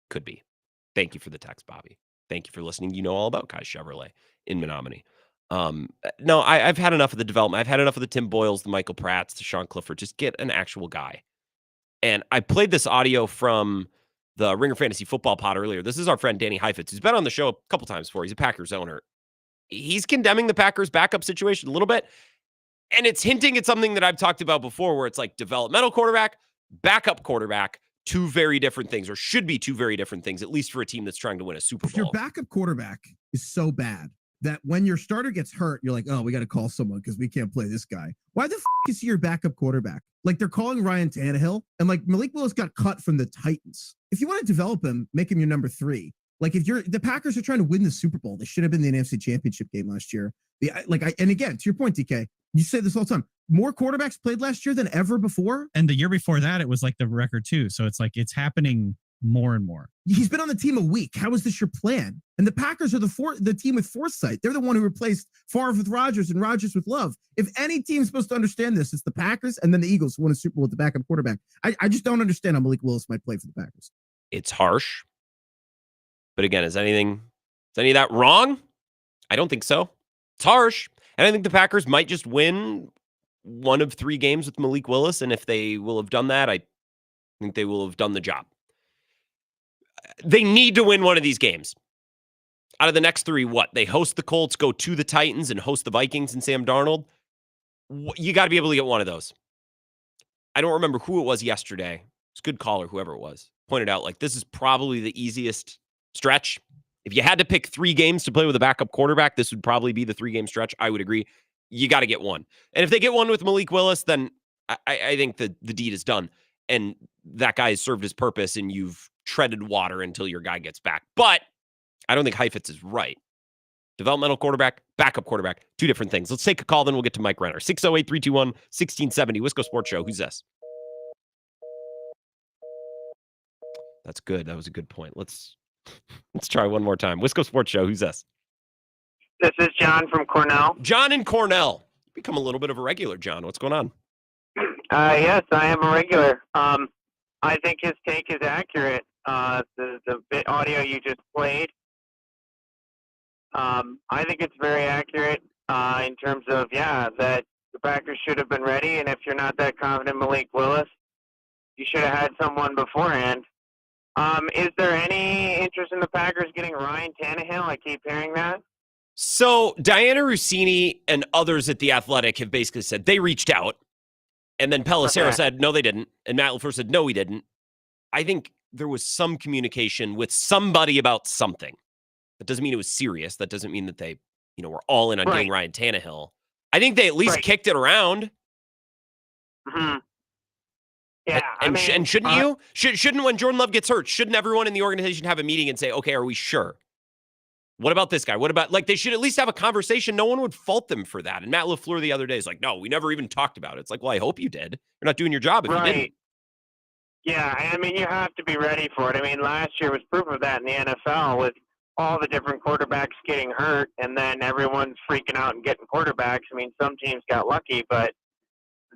S5: Could be. Thank you for the text, Bobby. Thank you for listening. You know all about Kai Chevrolet in Menominee. No, I've had enough of the development. I've had enough of the Tim Boyles, the Michael Pratts, the Sean Clifford. Just get an actual guy. And I played this audio from the Ringer Fantasy Football Pod earlier. This is our friend Danny Heifetz, who's been on the show a couple times before. He's a Packers owner. He's condemning the Packers backup situation a little bit. And it's hinting at something that I've talked about before, where it's like developmental quarterback, backup quarterback, two very different things, or should be two very different things, at least for a team that's trying to win a Super Bowl.
S9: If your backup quarterback is so bad that when your starter gets hurt, you're like, oh, we got to call someone because we can't play this guy. Why the is he your backup quarterback? Like, they're calling Ryan Tannehill, and like Malik Willis got cut from the Titans. If you want to develop him, make him your number 3. Like, if the Packers are trying to win the Super Bowl, they should have been in the NFC Championship game last year. And again, to your point, DK, you say this all the time. More quarterbacks played last year than ever before.
S10: And the year before that, it was like the record too. So it's like it's happening more and more.
S9: He's been on the team a week. How is this your plan? And the Packers are the team with foresight. They're the one who replaced Favre with Rodgers and Rodgers with Love. If any team's supposed to understand this, it's the Packers and then the Eagles who won a Super Bowl with the backup quarterback. I just don't understand how Malik Willis might play for the Packers.
S5: It's harsh. But again, is any of that wrong? I don't think so. It's harsh. And I think the Packers might just win one of 3 games with Malik Willis. And if they will have done that, I think they will have done the job. They need to win one of these games. Out of the next 3, what? They host the Colts, go to the Titans, and host the Vikings and Sam Darnold. You got to be able to get one of those. I don't remember who it was yesterday. It's a good caller, whoever it was. Pointed out, like, this is probably the easiest stretch. If you had to pick 3 games to play with a backup quarterback, this would probably be the 3-game stretch. I would agree. You got to get one. And if they get one with Malik Willis, then I think the deed is done. And that guy has served his purpose, and you've treaded water until your guy gets back. But I don't think Heifetz is right. Developmental quarterback, backup quarterback, 2 different things. Let's take a call, then we'll get to Mike Renner. 608-321-1670, Wisco Sports Show. Who's this? That's good. That was a good point. Let's try one more time. Wisco Sports Show. Who's this?
S7: This is John from Cornell.
S5: John in Cornell. You become a little bit of a regular, John. What's going on?
S7: Yes, I am a regular. I think his take is accurate. The bit audio you just played, I think it's very accurate in terms of, that the Packers should have been ready. And if you're not that confident, Malik Willis, you should have had someone beforehand. Is there any interest in the Packers getting Ryan Tannehill? I keep hearing that.
S5: So Diana Rossini and others at The Athletic have basically said they reached out. And then Pelissero said, no, they didn't. And Matt LaFleur said, no, he didn't. I think there was some communication with somebody about something. That doesn't mean it was serious. That doesn't mean that they, were all in on getting Ryan Tannehill. I think they at least kicked it around.
S7: Mm-hmm. Yeah,
S5: and shouldn't you? Shouldn't when Jordan Love gets hurt, shouldn't everyone in the organization have a meeting and say, okay, are we sure? What about this guy? What about, they should at least have a conversation. No one would fault them for that. And Matt LaFleur the other day is like, no, we never even talked about it. It's like, well, I hope you did. You're not doing your job if you didn't.
S7: Yeah, you have to be ready for it. Last year was proof of that in the NFL with all the different quarterbacks getting hurt, and then everyone's freaking out and getting quarterbacks. Some teams got lucky, but,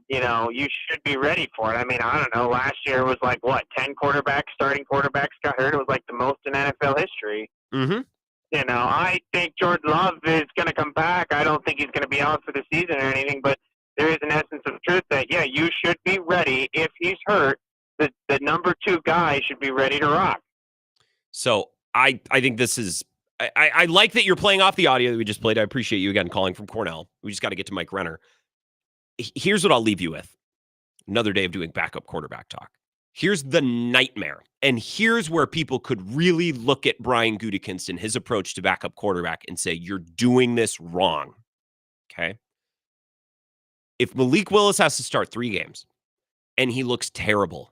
S7: you should be ready for it. I don't know. Last year was 10 starting quarterbacks got hurt. It was the most in NFL history.
S5: Mm-hmm.
S7: I think Jordan Love is going to come back. I don't think he's going to be out for the season or anything, but there is an essence of truth that, you should be ready. If he's hurt, the number 2 guy should be ready to rock.
S5: So I think this is, I like that you're playing off the audio that we just played. I appreciate you again calling from Cornell. We just got to get to Mike Renner. Here's what I'll leave you with. Another day of doing backup quarterback talk. Here's the nightmare. And here's where people could really look at Brian Gutekunst and his approach to backup quarterback and say, you're doing this wrong. Okay? If Malik Willis has to start 3 games and he looks terrible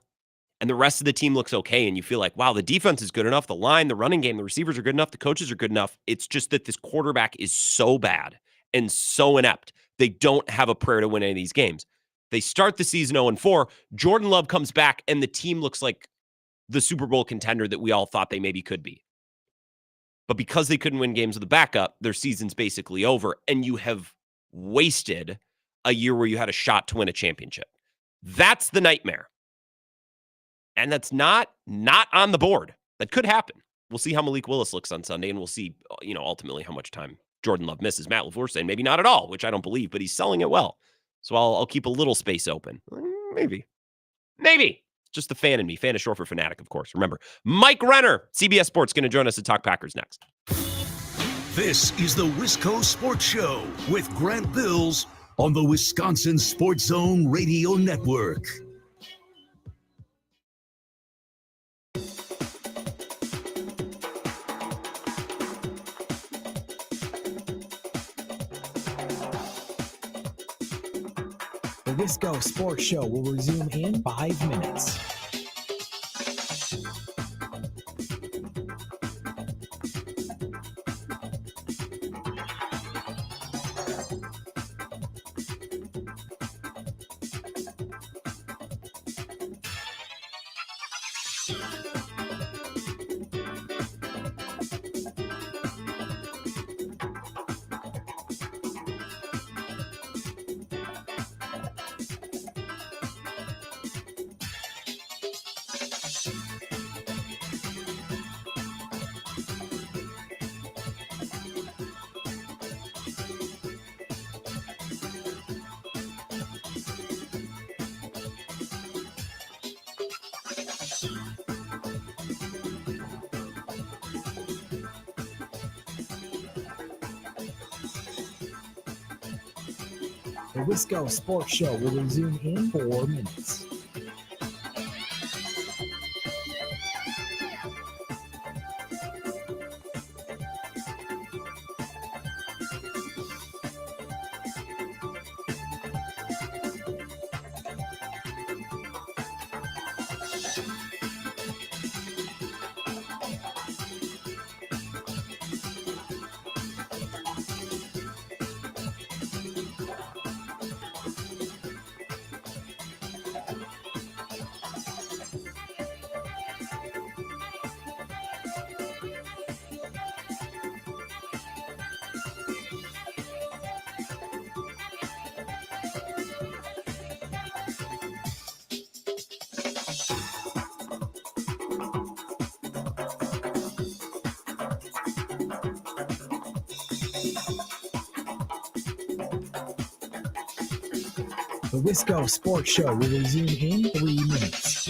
S5: and the rest of the team looks okay and you feel like, wow, the defense is good enough, the line, the running game, the receivers are good enough, the coaches are good enough. It's just that this quarterback is so bad and so inept. They don't have a prayer to win any of these games. They start the season 0-4. Jordan Love comes back, and the team looks like the Super Bowl contender that we all thought they maybe could be. But because they couldn't win games with the backup, their season's basically over, and you have wasted a year where you had a shot to win a championship. That's the nightmare. And that's not on the board. That could happen. We'll see how Malik Willis looks on Sunday, and we'll see, ultimately how much time Jordan Love misses. Matt LaFleur saying maybe not at all, which I don't believe, but he's selling it well. So I'll keep a little space open. Maybe. Just the fan in me. Fan is short for fanatic, of course. Remember, Mike Renner, CBS Sports, going to join us to talk Packers next.
S4: This is the Wisco Sports Show with Grant Bills on the Wisconsin Sports Zone Radio Network.
S8: The Wisco Sports Show will resume in 5 minutes. The Wisco Sports Show will resume in 4 minutes. The Wisco Sports Show will resume in 3 minutes.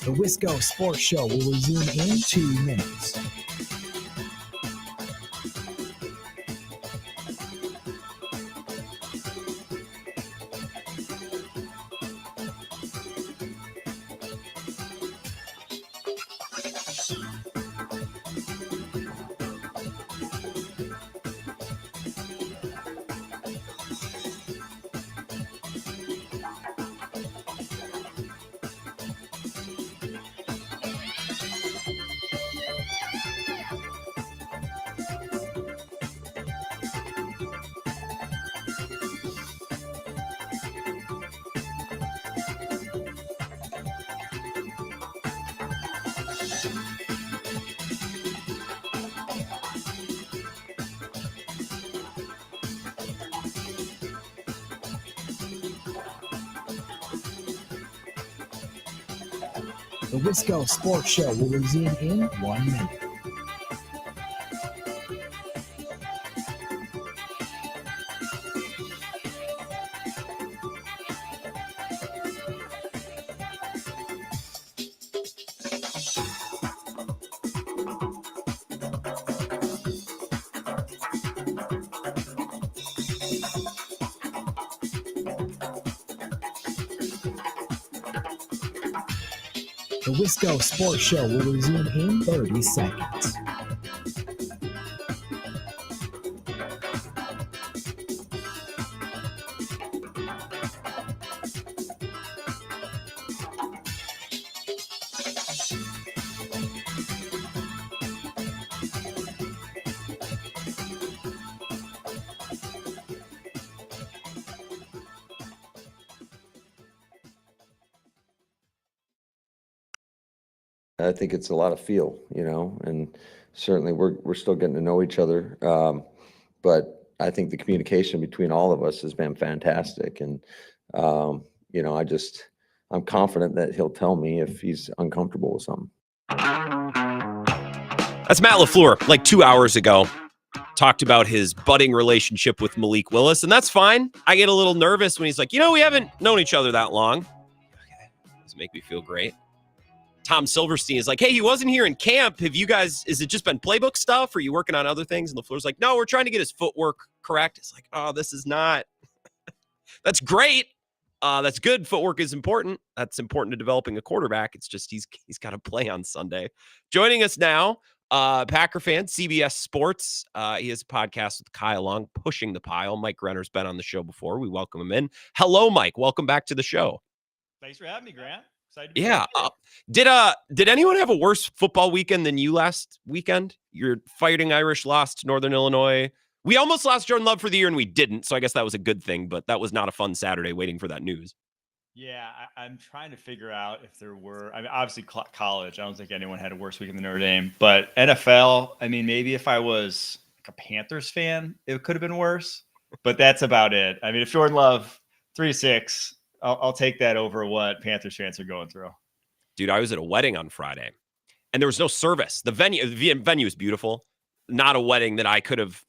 S8: The Wisco Sports Show will resume in 2 minutes. The Wisco Sports Show will resume in 1 minute. The Wisco Sports Show will resume in 30 seconds.
S3: I think it's a lot of feel, and certainly we're still getting to know each other. But I think the communication between all of us has been fantastic. And, I'm confident that he'll tell me if he's uncomfortable with something.
S5: That's Matt LaFleur, like 2 hours ago. Talked about his budding relationship with Malik Willis, and that's fine. I get a little nervous when he's like, we haven't known each other that long. Okay, doesn't make me feel great. Tom Silverstein is like, hey, he wasn't here in camp. Have you guys, is it just been playbook stuff? Or are you working on other things? And LaFleur's like, no, we're trying to get his footwork correct. It's like, oh, this is not. That's great. That's good. Footwork is important. That's important to developing a quarterback. It's just he's got to play on Sunday. Joining us now, Packer fan, CBS Sports. He has a podcast with Kyle Long, Pushing the Pile. Mike Renner's been on the show before. We welcome him in. Hello, Mike. Welcome back to the show.
S11: Thanks for having me, Grant.
S5: Yeah. Did anyone have a worse football weekend than you last weekend? Your Fighting Irish lost to Northern Illinois. We almost lost Jordan Love for the year, and we didn't. So I guess that was a good thing, but that was not a fun Saturday waiting for that news.
S11: Yeah, I'm trying to figure out if there were. I mean, obviously college. I don't think anyone had a worse weekend than Notre Dame. But NFL, I mean, maybe if I was like a Panthers fan, it could have been worse. But that's about it. I mean, if Jordan Love 3-6, I'll take that over what Panthers fans are going through.
S5: Dude, I was at a wedding on Friday, and there was no service. The venue is beautiful. Not a wedding that I could have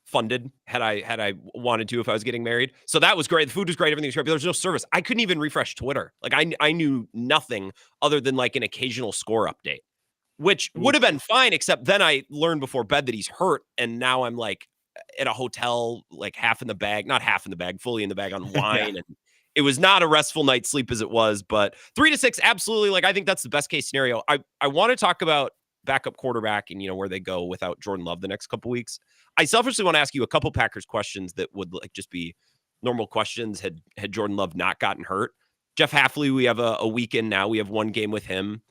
S5: funded had I wanted to if I was getting married. So that was great. The food was great. Everything was great. But there was no service. I couldn't even refresh Twitter. Like I knew nothing other than like an occasional score update, which would have been fine. Except then I learned before bed that he's hurt, and now I'm like at a hotel, like half in the bag, not half in the bag, fully in the bag on wine. And it was not a restful night's sleep as it was, but 3-6, absolutely. Like, I think that's the best case scenario. I want to talk about backup quarterback and, where they go without Jordan Love the next couple weeks. I selfishly want to ask you a couple Packers questions that would like just be normal questions had Jordan Love not gotten hurt. Jeff Hafley, we have a weekend now. We have one game with him.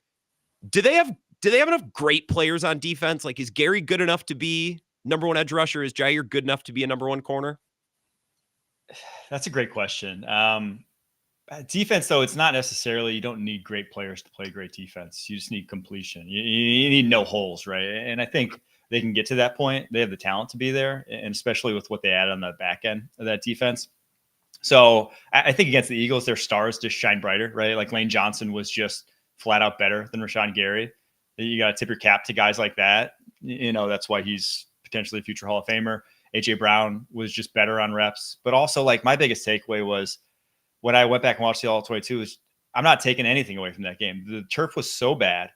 S5: Do they have enough great players on defense? Like, is Gary good enough to be number one edge rusher? Is Jair good enough to be a number one corner?
S11: That's a great question. Defense, though, it's not necessarily, you don't need great players to play great defense. You just need completion. You need no holes, right? And I think they can get to that point. They have the talent to be there, and especially with what they add on the back end of that defense. So I think against the Eagles, their stars just shine brighter, right? Like Lane Johnson was just flat out better than Rashawn Gary. You got to tip your cap to guys like that. That's why he's potentially a future Hall of Famer. A.J. Brown was just better on reps. But also, like, my biggest takeaway was when I went back and watched the All 22, is I'm not taking anything away from that game. The turf was so bad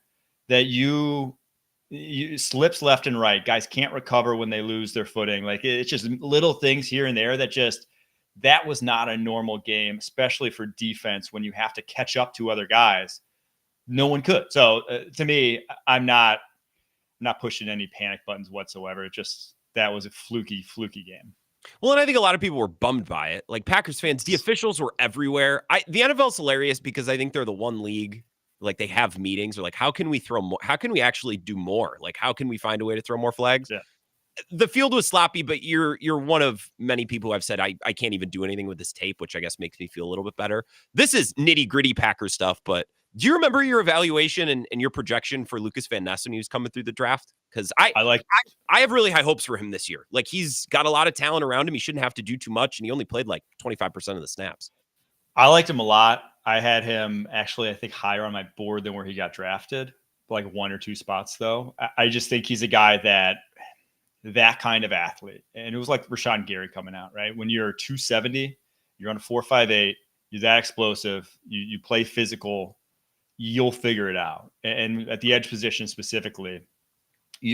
S11: that you slips left and right. Guys can't recover when they lose their footing. Like, it's just little things here and there that was not a normal game, especially for defense when you have to catch up to other guys. No one could. So to me, I'm not pushing any panic buttons whatsoever. That was a fluky game.
S5: Well, and I think a lot of people were bummed by it. Like Packers fans, the officials were everywhere. The NFL's hilarious because I think they're the one league, like they have meetings. They're like, how can we throw more? How can we actually do more? Like, how can we find a way to throw more flags?
S11: Yeah.
S5: The field was sloppy, but you're one of many people who have said, I can't even do anything with this tape, which I guess makes me feel a little bit better. This is nitty gritty Packers stuff, but do you remember your evaluation and your projection for Lucas Van Ness when he was coming through the draft? Because I have really high hopes for him this year. Like, he's got a lot of talent around him. He shouldn't have to do too much, and he only played like 25% of the snaps.
S11: I liked him a lot. I had him actually, I think, higher on my board than where he got drafted, like one or two spots, though. I just think he's a guy that kind of athlete. And it was like Rashawn Gary coming out, right? When you're 270, you're on a 4.58, you're that explosive, you play physical, you'll figure it out. And at the edge position specifically,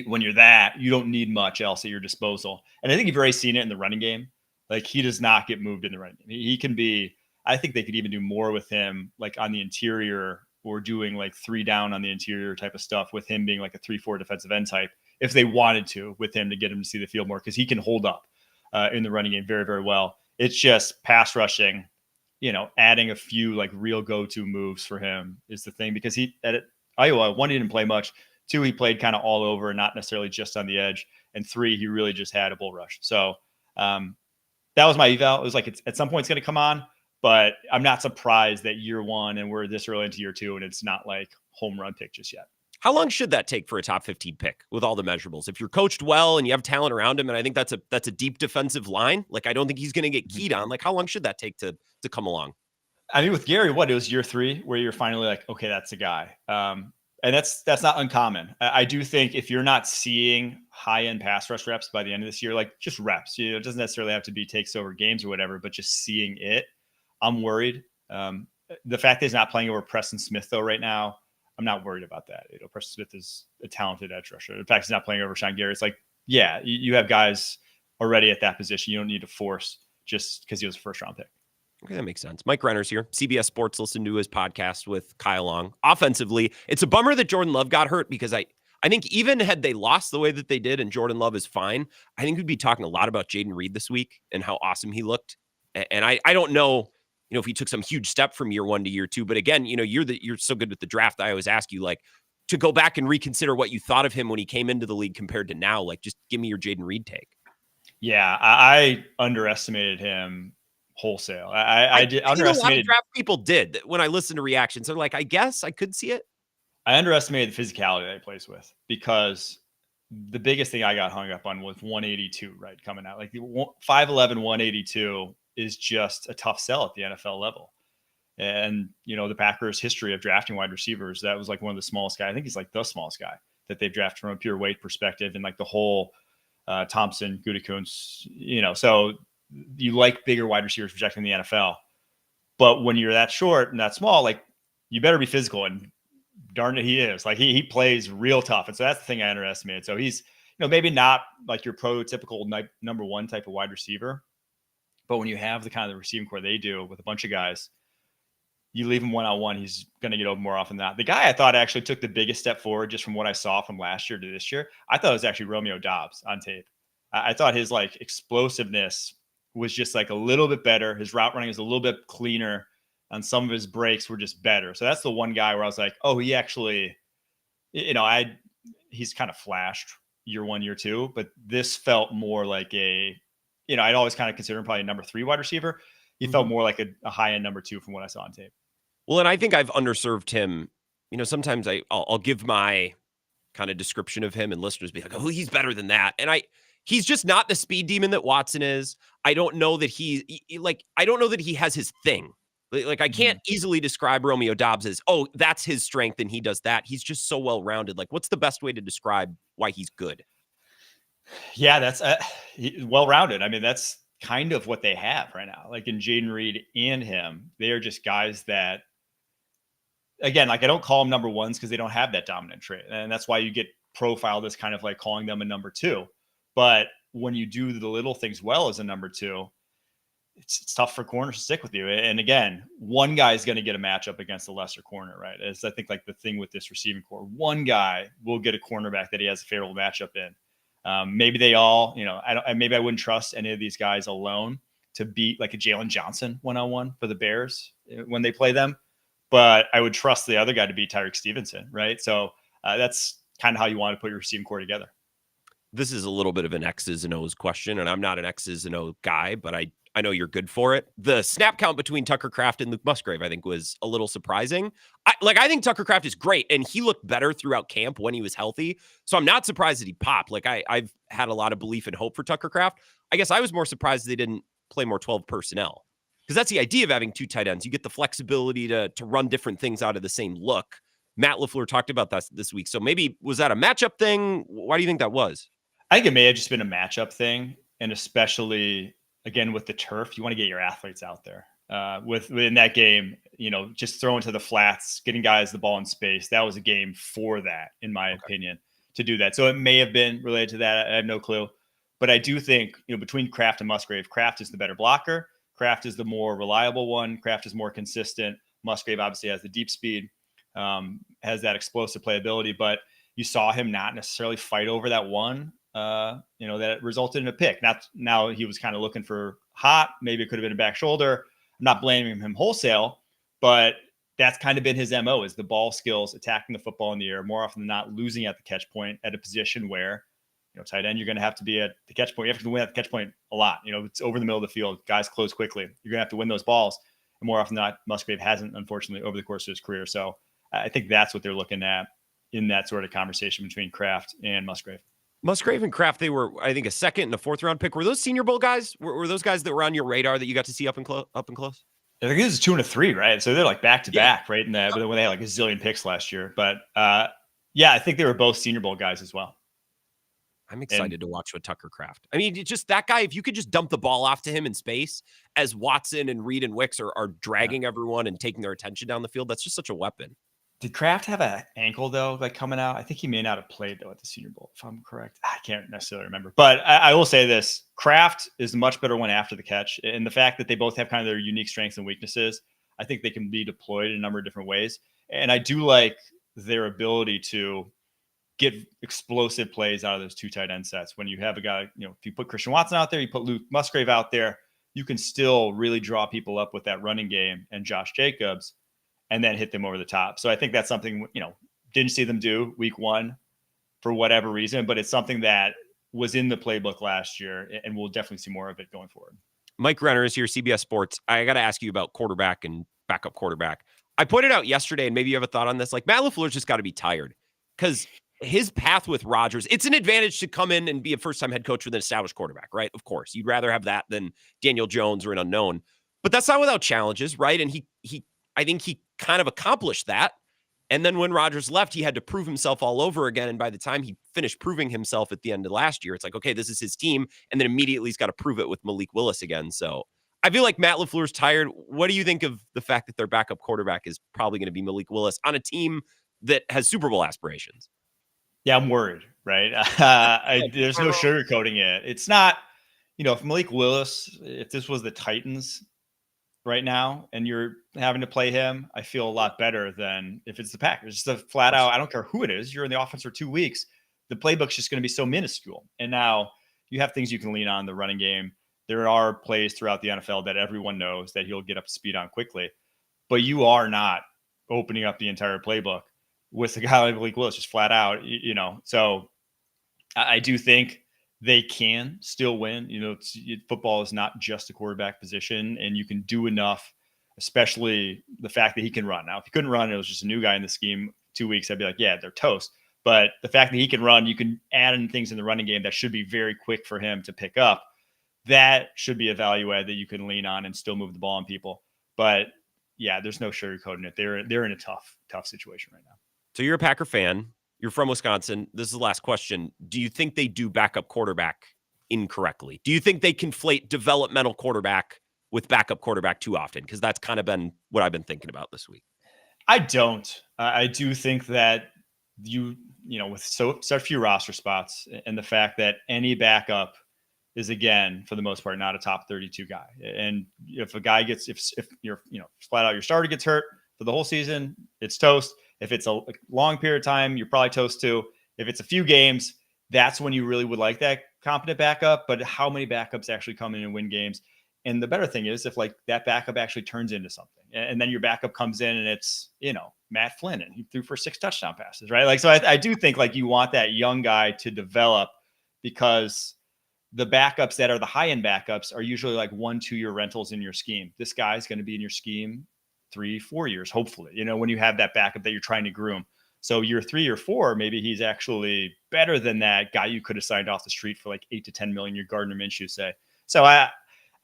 S11: when you're that, you don't need much else at your disposal. And I think you've already seen it in the running game. Like, he does not get moved in the running game. He can be, I think they could even do more with him, like on the interior, or doing like 3 down on the interior type of stuff with him being like a 3-4 defensive end type, if they wanted to, with him to get him to see the field more, because he can hold up in the running game very, very well. It's just pass rushing, adding a few like real go-to moves for him is the thing, because he at Iowa, 1, he didn't play much. 2, he played kind of all over, not necessarily just on the edge. And 3, he really just had a bull rush. So that was my eval. It was like, at some point it's going to come on, but I'm not surprised that year 1 and we're this early into year 2 and it's not like home run pick just yet.
S5: How long should that take for a top 15 pick with all the measurables? If you're coached well and you have talent around him, and I think that's a deep defensive line, like I don't think he's going to get keyed on. Like, how long should that take to come along?
S11: I mean, with Gary, it was year 3 where you're finally like, okay, that's the guy. And that's not uncommon. I do think if you're not seeing high-end pass rush reps by the end of this year, like just reps, it doesn't necessarily have to be takes over games or whatever, but just seeing it, I'm worried. The fact that he's not playing over Preston Smith, though, right now, I'm not worried about that. Preston Smith is a talented edge rusher. The fact he's not playing over Rashawn Gary, it's like, yeah, you have guys already at that position. You don't need to force just because he was a first-round pick.
S5: Okay, that makes sense. Mike Renner's here. CBS Sports, listen to his podcast with Kyle Long. Offensively, it's a bummer that Jordan Love got hurt, because I think even had they lost the way that they did and Jordan Love is fine, I think we'd be talking a lot about Jaden Reed this week and how awesome he looked. And I don't know if he took some huge step from year 1 to year 2. But again, you're so good with the draft. I always ask you, like, to go back and reconsider what you thought of him when he came into the league compared to now. Like, just give me your Jaden Reed take.
S11: Yeah, I underestimated him wholesale. I did underestimated.
S5: A lot of draft people did. When I listened to reactions, they're like, I guess I could see it.
S11: I underestimated the physicality that he plays with, because the biggest thing I got hung up on was 182, right? Coming out like the 5'11", 182 is just a tough sell at the NFL level. And, the Packers' history of drafting wide receivers, that was like one of the smallest guys. I think he's like the smallest guy that they've drafted from a pure weight perspective, and like the whole Thompson, Gutekunst, so you like bigger wide receivers projecting the NFL. But when you're that short and that small, like, you better be physical, and darn it, he is. Like, he plays real tough. And so that's the thing I underestimated. So he's, maybe not like your prototypical number 1 type of wide receiver, but when you have the kind of the receiving core they do with a bunch of guys, you leave him one-on-one, he's going to get open more often than not. The guy I thought actually took the biggest step forward just from what I saw from last year to this year, I thought it was actually Romeo Doubs on tape. I thought his like explosiveness was just like a little bit better. His route running is a little bit cleaner, and some of his breaks were just better. So that's the one guy where I was like, oh, he actually, he's kind of flashed year 1, year 2, but this felt more like I'd always kind of consider him probably a number 3 wide receiver. He felt more like a high-end number 2 from what I saw on tape.
S5: Well, and I think I've underserved him. Sometimes I'll give my kind of description of him, and listeners be like, oh, he's better than that. And he's just not the speed demon that Watson is. I don't know that I don't know that he has his thing. Like, I can't easily describe Romeo Doubs as, oh, that's his strength and he does that. He's just so well-rounded. Like, what's the best way to describe why he's good?
S11: Yeah, that's well-rounded. I mean, that's kind of what they have right now. Like, in Jaden Reed and him, they are just guys that, again, like, I don't call them number 1s because they don't have that dominant trait. And that's why you get profiled as kind of like calling them a number 2. But when you do the little things well as a number 2, it's tough for corners to stick with you. And again, one guy is going to get a matchup against a lesser corner, right? As I think like the thing with this receiving core, one guy will get a cornerback that he has a favorable matchup in. Maybe they all, maybe I wouldn't trust any of these guys alone to beat like a Jalen Johnson one-on-one for the Bears when they play them. But I would trust the other guy to beat Tyreek Stevenson, right? So that's kind of how you want to put your receiving core together.
S5: This is a little bit of an X's and O's question, and I'm not an X's and O guy, but I know you're good for it. The snap count between Tucker Kraft and Luke Musgrave, I think, was a little surprising. I think Tucker Kraft is great, and he looked better throughout camp when he was healthy. So I'm not surprised that he popped. Like, I've had a lot of belief and hope for Tucker Kraft. I guess I was more surprised they didn't play more 12 personnel, because that's the idea of having 2 tight ends. You get the flexibility to run different things out of the same look. Matt LaFleur talked about that this week. So maybe was that a matchup thing? Why do you think that was?
S11: I think it may have just been a matchup thing, and especially again with the turf, you want to get your athletes out there. Within that game, just throwing to the flats, getting guys the ball in space. That was a game for that, in my opinion, to do that. So it may have been related to that. I have no clue, but I do think between Kraft and Musgrave, Kraft is the better blocker. Kraft is the more reliable one. Kraft is more consistent. Musgrave obviously has the deep speed, has that explosive playability, but you saw him not necessarily fight over that one. That resulted in a pick. Now he was kind of looking for hot. Maybe it could have been a back shoulder. I'm not blaming him wholesale, but that's kind of been his MO, is the ball skills, attacking the football in the air, more often than not losing at the catch point at a position where, tight end, you're going to have to be at the catch point. You have to win at the catch point a lot. It's over the middle of the field. Guys close quickly. You're going to have to win those balls. And more often than not, Musgrave hasn't, unfortunately, over the course of his career. So I think that's what they're looking at in that sort of conversation between Kraft and Musgrave.
S5: Musgrave and Kraft, they were, I think, a 2nd and a 4th round pick. Were those Senior Bowl guys? Were those guys that were on your radar that you got to see up and close?
S11: I think this is 2 and a 3, right? So they're like back to back, right? In that, when they had like a zillion picks last year. But I think they were both Senior Bowl guys as well.
S5: I'm excited to watch with Tucker Kraft. I mean, just that guy, if you could just dump the ball off to him in space as Watson and Reed and Wicks are dragging everyone and taking their attention down the field, that's just such a weapon.
S11: Did Kraft have an ankle, though, like coming out? I think he may not have played, though, at the Senior Bowl, if I'm correct. I can't necessarily remember. But I will say this. Kraft is a much better one after the catch. And the fact that they both have kind of their unique strengths and weaknesses, I think they can be deployed in a number of different ways. And I do like their ability to get explosive plays out of those 2 tight end sets. When you have a guy, if you put Christian Watson out there, you put Luke Musgrave out there, you can still really draw people up with that running game and Josh Jacobs and then hit them over the top. So I think that's something, didn't see them do week 1 for whatever reason, but it's something that was in the playbook last year, and we'll definitely see more of it going forward.
S5: Mike Renner is here, CBS Sports. I got to ask you about quarterback and backup quarterback. I pointed out yesterday, and maybe you have a thought on this, like Matt LaFleur's just got to be tired because his path with Rodgers, it's an advantage to come in and be a first-time head coach with an established quarterback, right? Of course, you'd rather have that than Daniel Jones or an unknown, but that's not without challenges, right? And I think he kind of accomplished that. And then when Rodgers left, he had to prove himself all over again. And by the time he finished proving himself at the end of last year, it's like, okay, this is his team. And then immediately he's got to prove it with Malik Willis again. So I feel like Matt LaFleur's tired. What do you think of the fact that their backup quarterback is probably going to be Malik Willis on a team that has Super Bowl aspirations?
S11: Yeah, I'm worried, right? There's no sugarcoating it. It's not, if Malik Willis, if this was the Titans right now and you're having to play him, I feel a lot better than if it's the Packers. It's a flat out, I don't care who it is. You're in the offense for 2 weeks. The playbook's just going to be so minuscule. And now you have things you can lean on, the running game. There are plays throughout the NFL that everyone knows that he'll get up to speed on quickly, but you are not opening up the entire playbook with a guy like Malik Willis, just flat out, So I do think they can still win. Football is not just a quarterback position, and you can do enough, especially the fact that he can run. Now, if he couldn't run, it was just a new guy in the scheme 2 weeks, I'd be like, yeah, they're toast. But the fact that he can run, you can add in things in the running game that should be very quick for him to pick up. That should be a value add that you can lean on and still move the ball on people. But yeah, there's no sugarcoating it. They're in a tough situation right now.
S5: So you're a Packer fan. You're from Wisconsin. This is the last question. Do you think they do backup quarterback incorrectly? Do you think they conflate developmental quarterback with backup quarterback too often? Because that's kind of been what I've been thinking about this week.
S11: I don't. I do think that with such few roster spots and the fact that any backup is, again, for the most part, not a top 32 guy. And if a guy gets, if you're, flat out your starter gets hurt for the whole season, it's toast. If it's a long period of time, you're probably toast too. If it's a few games, that's when you really would like that competent backup. But how many backups actually come in and win games? And the better thing is if that backup actually turns into something, and then your backup comes in and it's, Matt Flynn, and he threw for 6 touchdown passes, right? So I do think you want that young guy to develop, because the backups that are the high-end backups are usually 1-2 year rentals in your scheme. This guy's going to be in your scheme 3-4 years, hopefully, when you have that backup that you're trying to groom. So year 3 or 4, maybe he's actually better than that guy you could have signed off the street for $8 to $10 million, your Gardner Minshew say. So I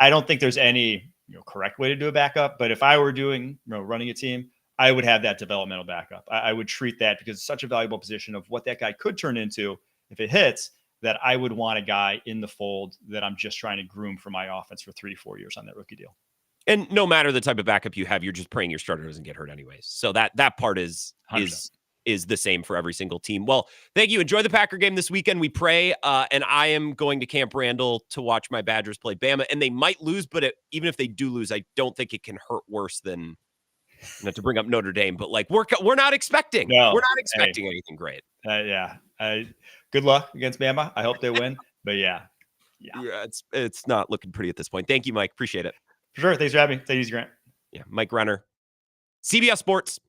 S11: don't think there's any correct way to do a backup, but if I were doing running a team, I would have that developmental backup. I would treat that, because it's such a valuable position of what that guy could turn into if it hits, that I would want a guy in the fold that I'm just trying to groom for my offense for 3-4 years on that rookie deal. And no matter the type of backup you have, you're just praying your starter doesn't get hurt anyways. So that part is the same for every single team. Well, thank you. Enjoy the Packer game this weekend. We pray. And I am going to Camp Randall to watch my Badgers play Bama, and they might lose, but even if they do lose, I don't think it can hurt worse than, not to bring up Notre Dame, but we're not expecting. No, we're not expecting anything great. Good luck against Bama. I hope they win. But yeah,
S5: it's not looking pretty at this point. Thank you, Mike. Appreciate it.
S11: For sure. Thanks for having me. Take it easy, Grant.
S5: Yeah, Mike Renner, CBS Sports.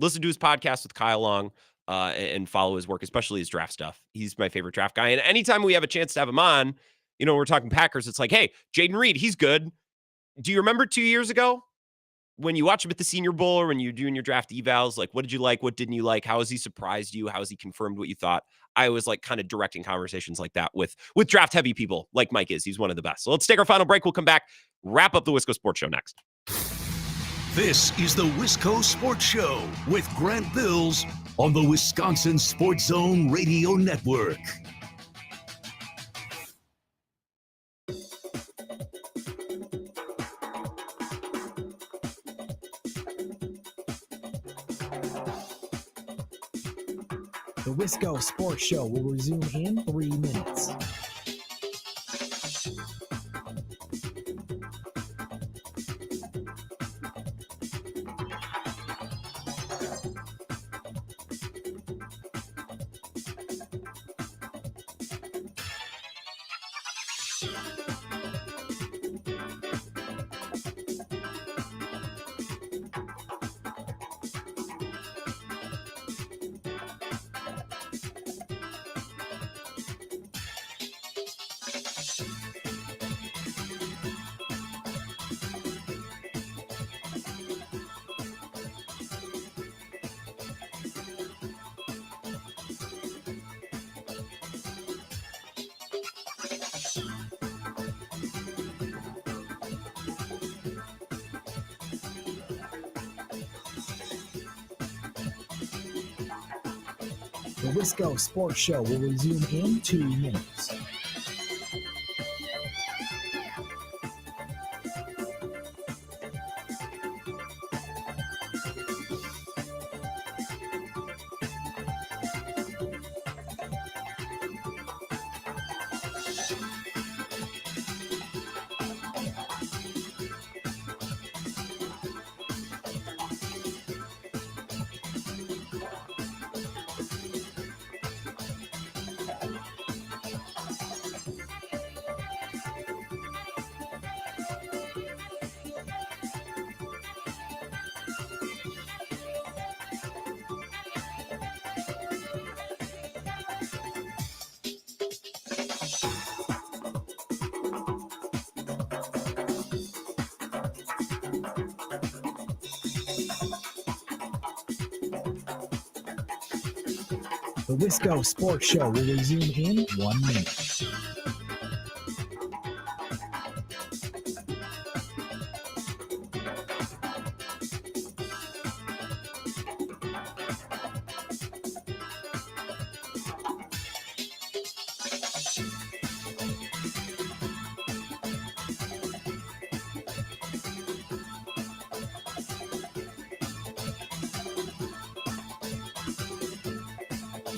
S5: Listen to his podcast with Kyle Long and follow his work, especially his draft stuff. He's my favorite draft guy. And anytime we have a chance to have him on, we're talking Packers, it's like, hey, Jaden Reed, he's good. Do you remember 2 years ago when you watch him at the Senior Bowl, or when you're doing your draft evals? What did you like? What didn't you like? How has he surprised you? How has he confirmed what you thought? I was kind of directing conversations like that with draft heavy people like Mike is. He's one of the best. So let's take our final break. We'll come back, wrap up the Wisco Sports Show next.
S4: This is the Wisco Sports Show with Grant Bills on the Wisconsin Sports Zone Radio Network.
S8: The Wisco Sports Show will resume in 3 minutes. The Wisco Sports Show will resume in 2 minutes. The Wisco Sports Show will resume in 1 minute.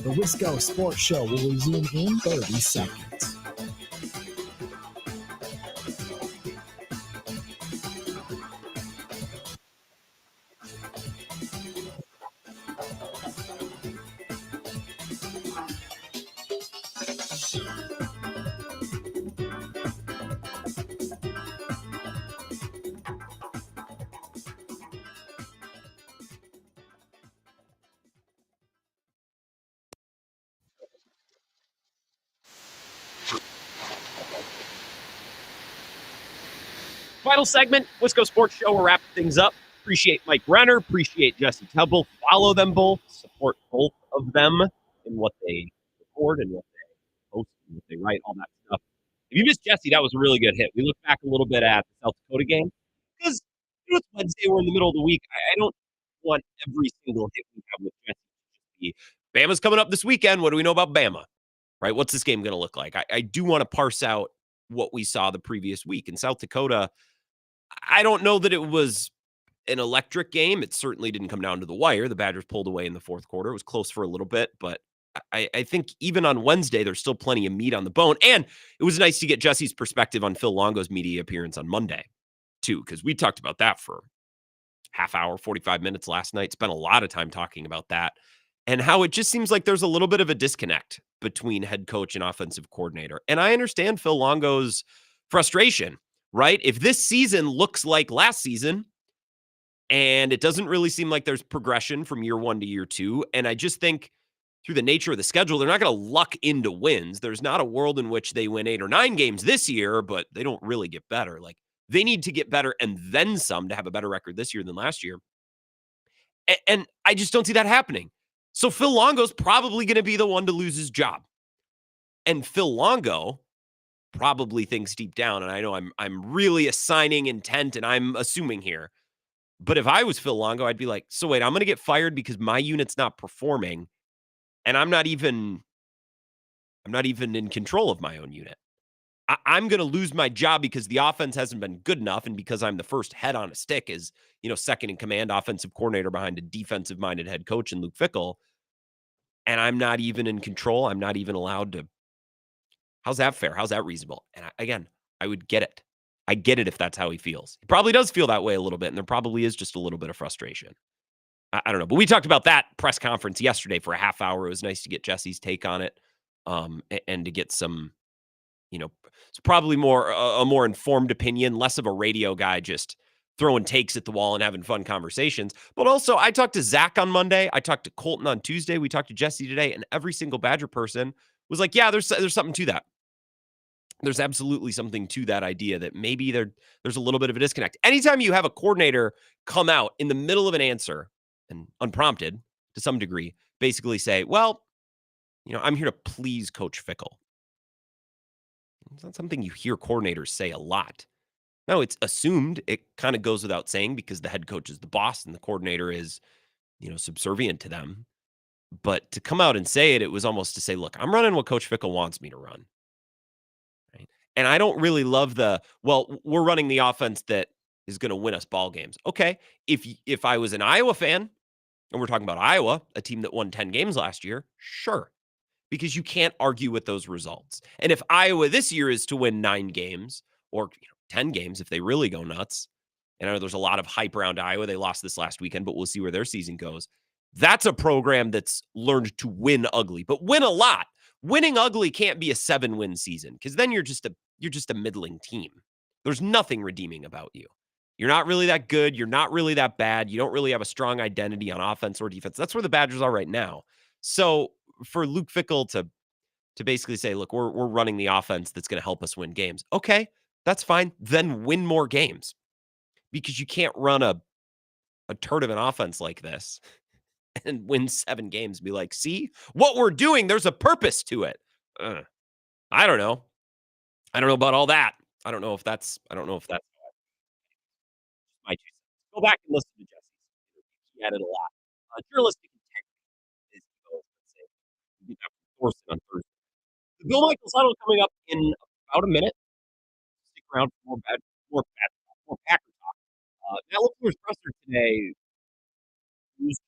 S8: The Wisco Sports Show will resume in 30 seconds.
S5: Final segment, Wisco Sports Show. We're wrapping things up. Appreciate Mike Renner. Appreciate Jesse Temple. Follow them both. Support both of them in what they record and what they post and what they write, all that stuff. If you missed Jesse, that was a really good hit. We look back a little bit at the South Dakota game because it's Wednesday. We're in the middle of the week. I don't want every single hit we have with Jesse to be Bama's coming up this weekend. What do we know about Bama? Right? What's this game going to look like? I do want to parse out what we saw the previous week. In South Dakota, I don't know that it was an electric game. It certainly didn't come down to the wire. The Badgers pulled away in the fourth quarter. It was close for a little bit, but I think even on Wednesday, there's still plenty of meat on the bone. And it was nice to get Jesse's perspective on Phil Longo's media appearance on Monday, too, because we talked about that for half hour, 45 minutes last night. Spent a lot of time talking about that and how it just seems like there's a little bit of a disconnect between head coach and offensive coordinator. And I understand Phil Longo's frustration, right? If this season looks like last season and it doesn't really seem like there's progression from year one to year two, and I just think through the nature of the schedule, they're not going to luck into wins. There's not a world in which they win 8 or 9 games this year, but they don't really get better. Like, they need to get better and then some to have a better record this year than last year. And I just don't see that happening. So Phil Longo's probably going to be the one to lose his job. And Phil Longo probably thinks deep down, and I know I'm really assigning intent and I'm assuming here, but if I was Phil Longo, I'd be like, so wait, I'm going to get fired because my unit's not performing, and I'm not even in control of my own unit. I'm going to lose my job because the offense hasn't been good enough, and because I'm the first head on a stick as, second in command offensive coordinator behind a defensive-minded head coach in Luke Fickell, and I'm not even in control. I'm not even allowed to. How's that fair? How's that reasonable? And again, I would get it. I get it if that's how he feels. He probably does feel that way a little bit, and there probably is just a little bit of frustration. I don't know, but we talked about that press conference yesterday for a half hour. It was nice to get Jesse's take on it, and to get some, it's probably a more informed opinion, less of a radio guy just throwing takes at the wall and having fun conversations. But also, I talked to Zach on Monday. I talked to Colton on Tuesday. We talked to Jesse today, and every single Badger person was like, yeah, there's something to that. There's absolutely something to that idea that maybe there's a little bit of a disconnect. Anytime you have a coordinator come out in the middle of an answer and unprompted to some degree, basically say, well, I'm here to please Coach Fickell. It's not something you hear coordinators say a lot. No, it's assumed. It kind of goes without saying because the head coach is the boss and the coordinator is, subservient to them. But to come out and say it, it was almost to say, look, I'm running what Coach Fickell wants me to run. Right? And I don't really love we're running the offense that is going to win us ball games. Okay. If I was an Iowa fan, and we're talking about Iowa, a team that won 10 games last year, sure. Because you can't argue with those results. And if Iowa this year is to win 9 games or 10 games, if they really go nuts, and I know there's a lot of hype around Iowa. They lost this last weekend, but we'll see where their season goes. That's a program that's learned to win ugly, but win a lot. Winning ugly can't be a 7-win season because then you're just a middling team. There's nothing redeeming about you. You're not really that good. You're not really that bad. You don't really have a strong identity on offense or defense. That's where the Badgers are right now. So for Luke Fickell to basically say, look, we're running the offense that's going to help us win games. Okay, that's fine. Then win more games because you can't run a turd of an offense like this and win 7 games. Be like, see what we're doing. There's a purpose to it. I don't know. I don't know about all that. I don't know if that's my 2 cents. Go back and listen to Jesse's. He added a lot. Journalistic integrity is we did that with Thorson on Thursday. The Bill Michaels huddle coming up in about a minute. Stick around for more Packer talk. Now, LaFleur's presser today was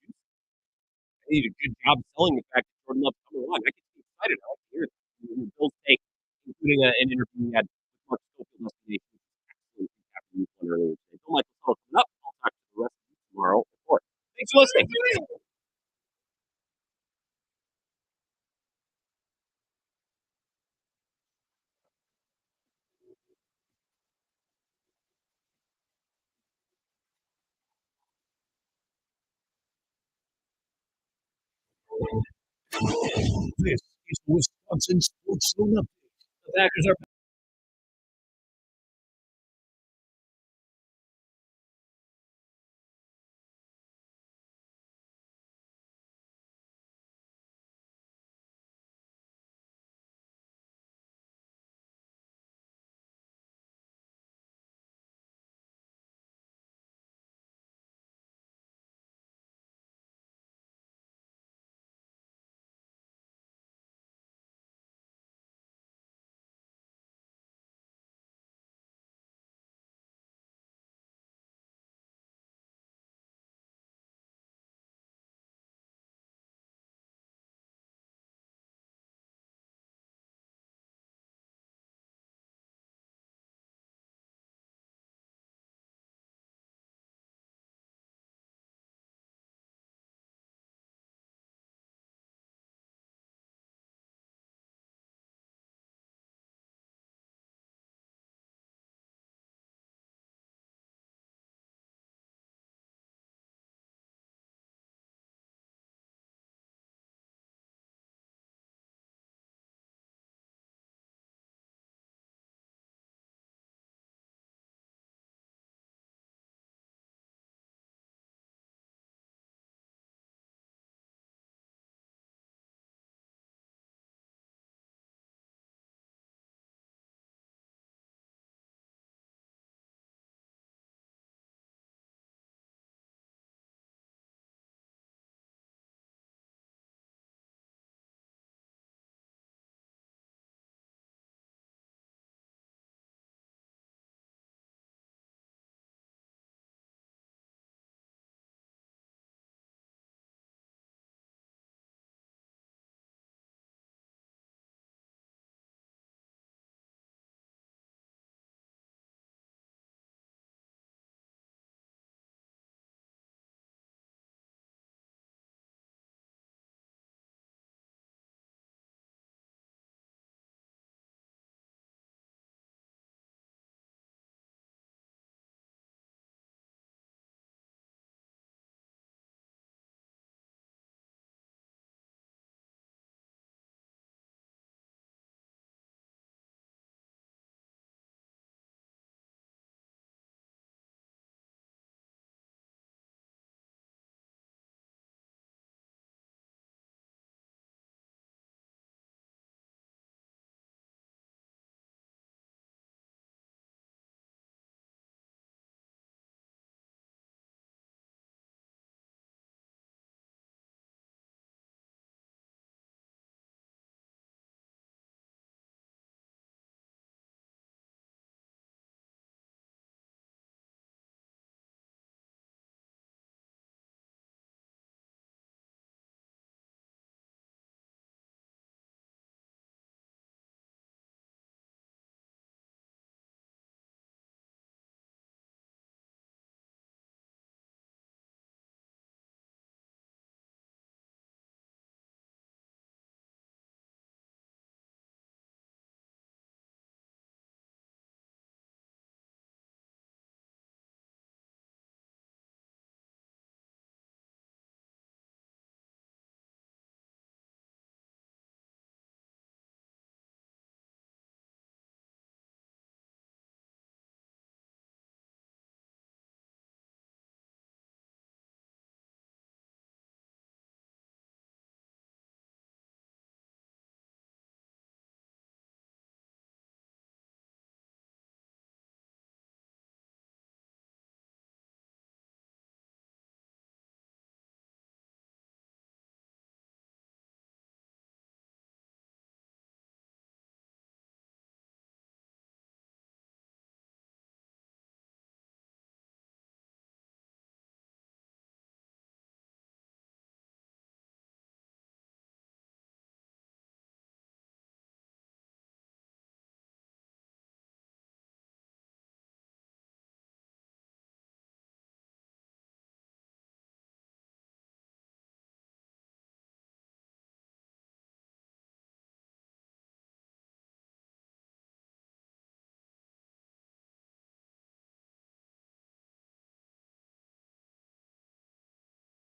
S5: he did a good job selling the fact that Jordan Love's coming along. I get excited. I like to hear it. Bill's take, including an interview we had with Mark Schofield yesterday. After week 1 earlier today. Bill Michaels huddle coming up. I'll talk to the rest of you tomorrow. Thanks for listening.
S17: This is Wisconsin Sports Zone Update.
S1: The Packers are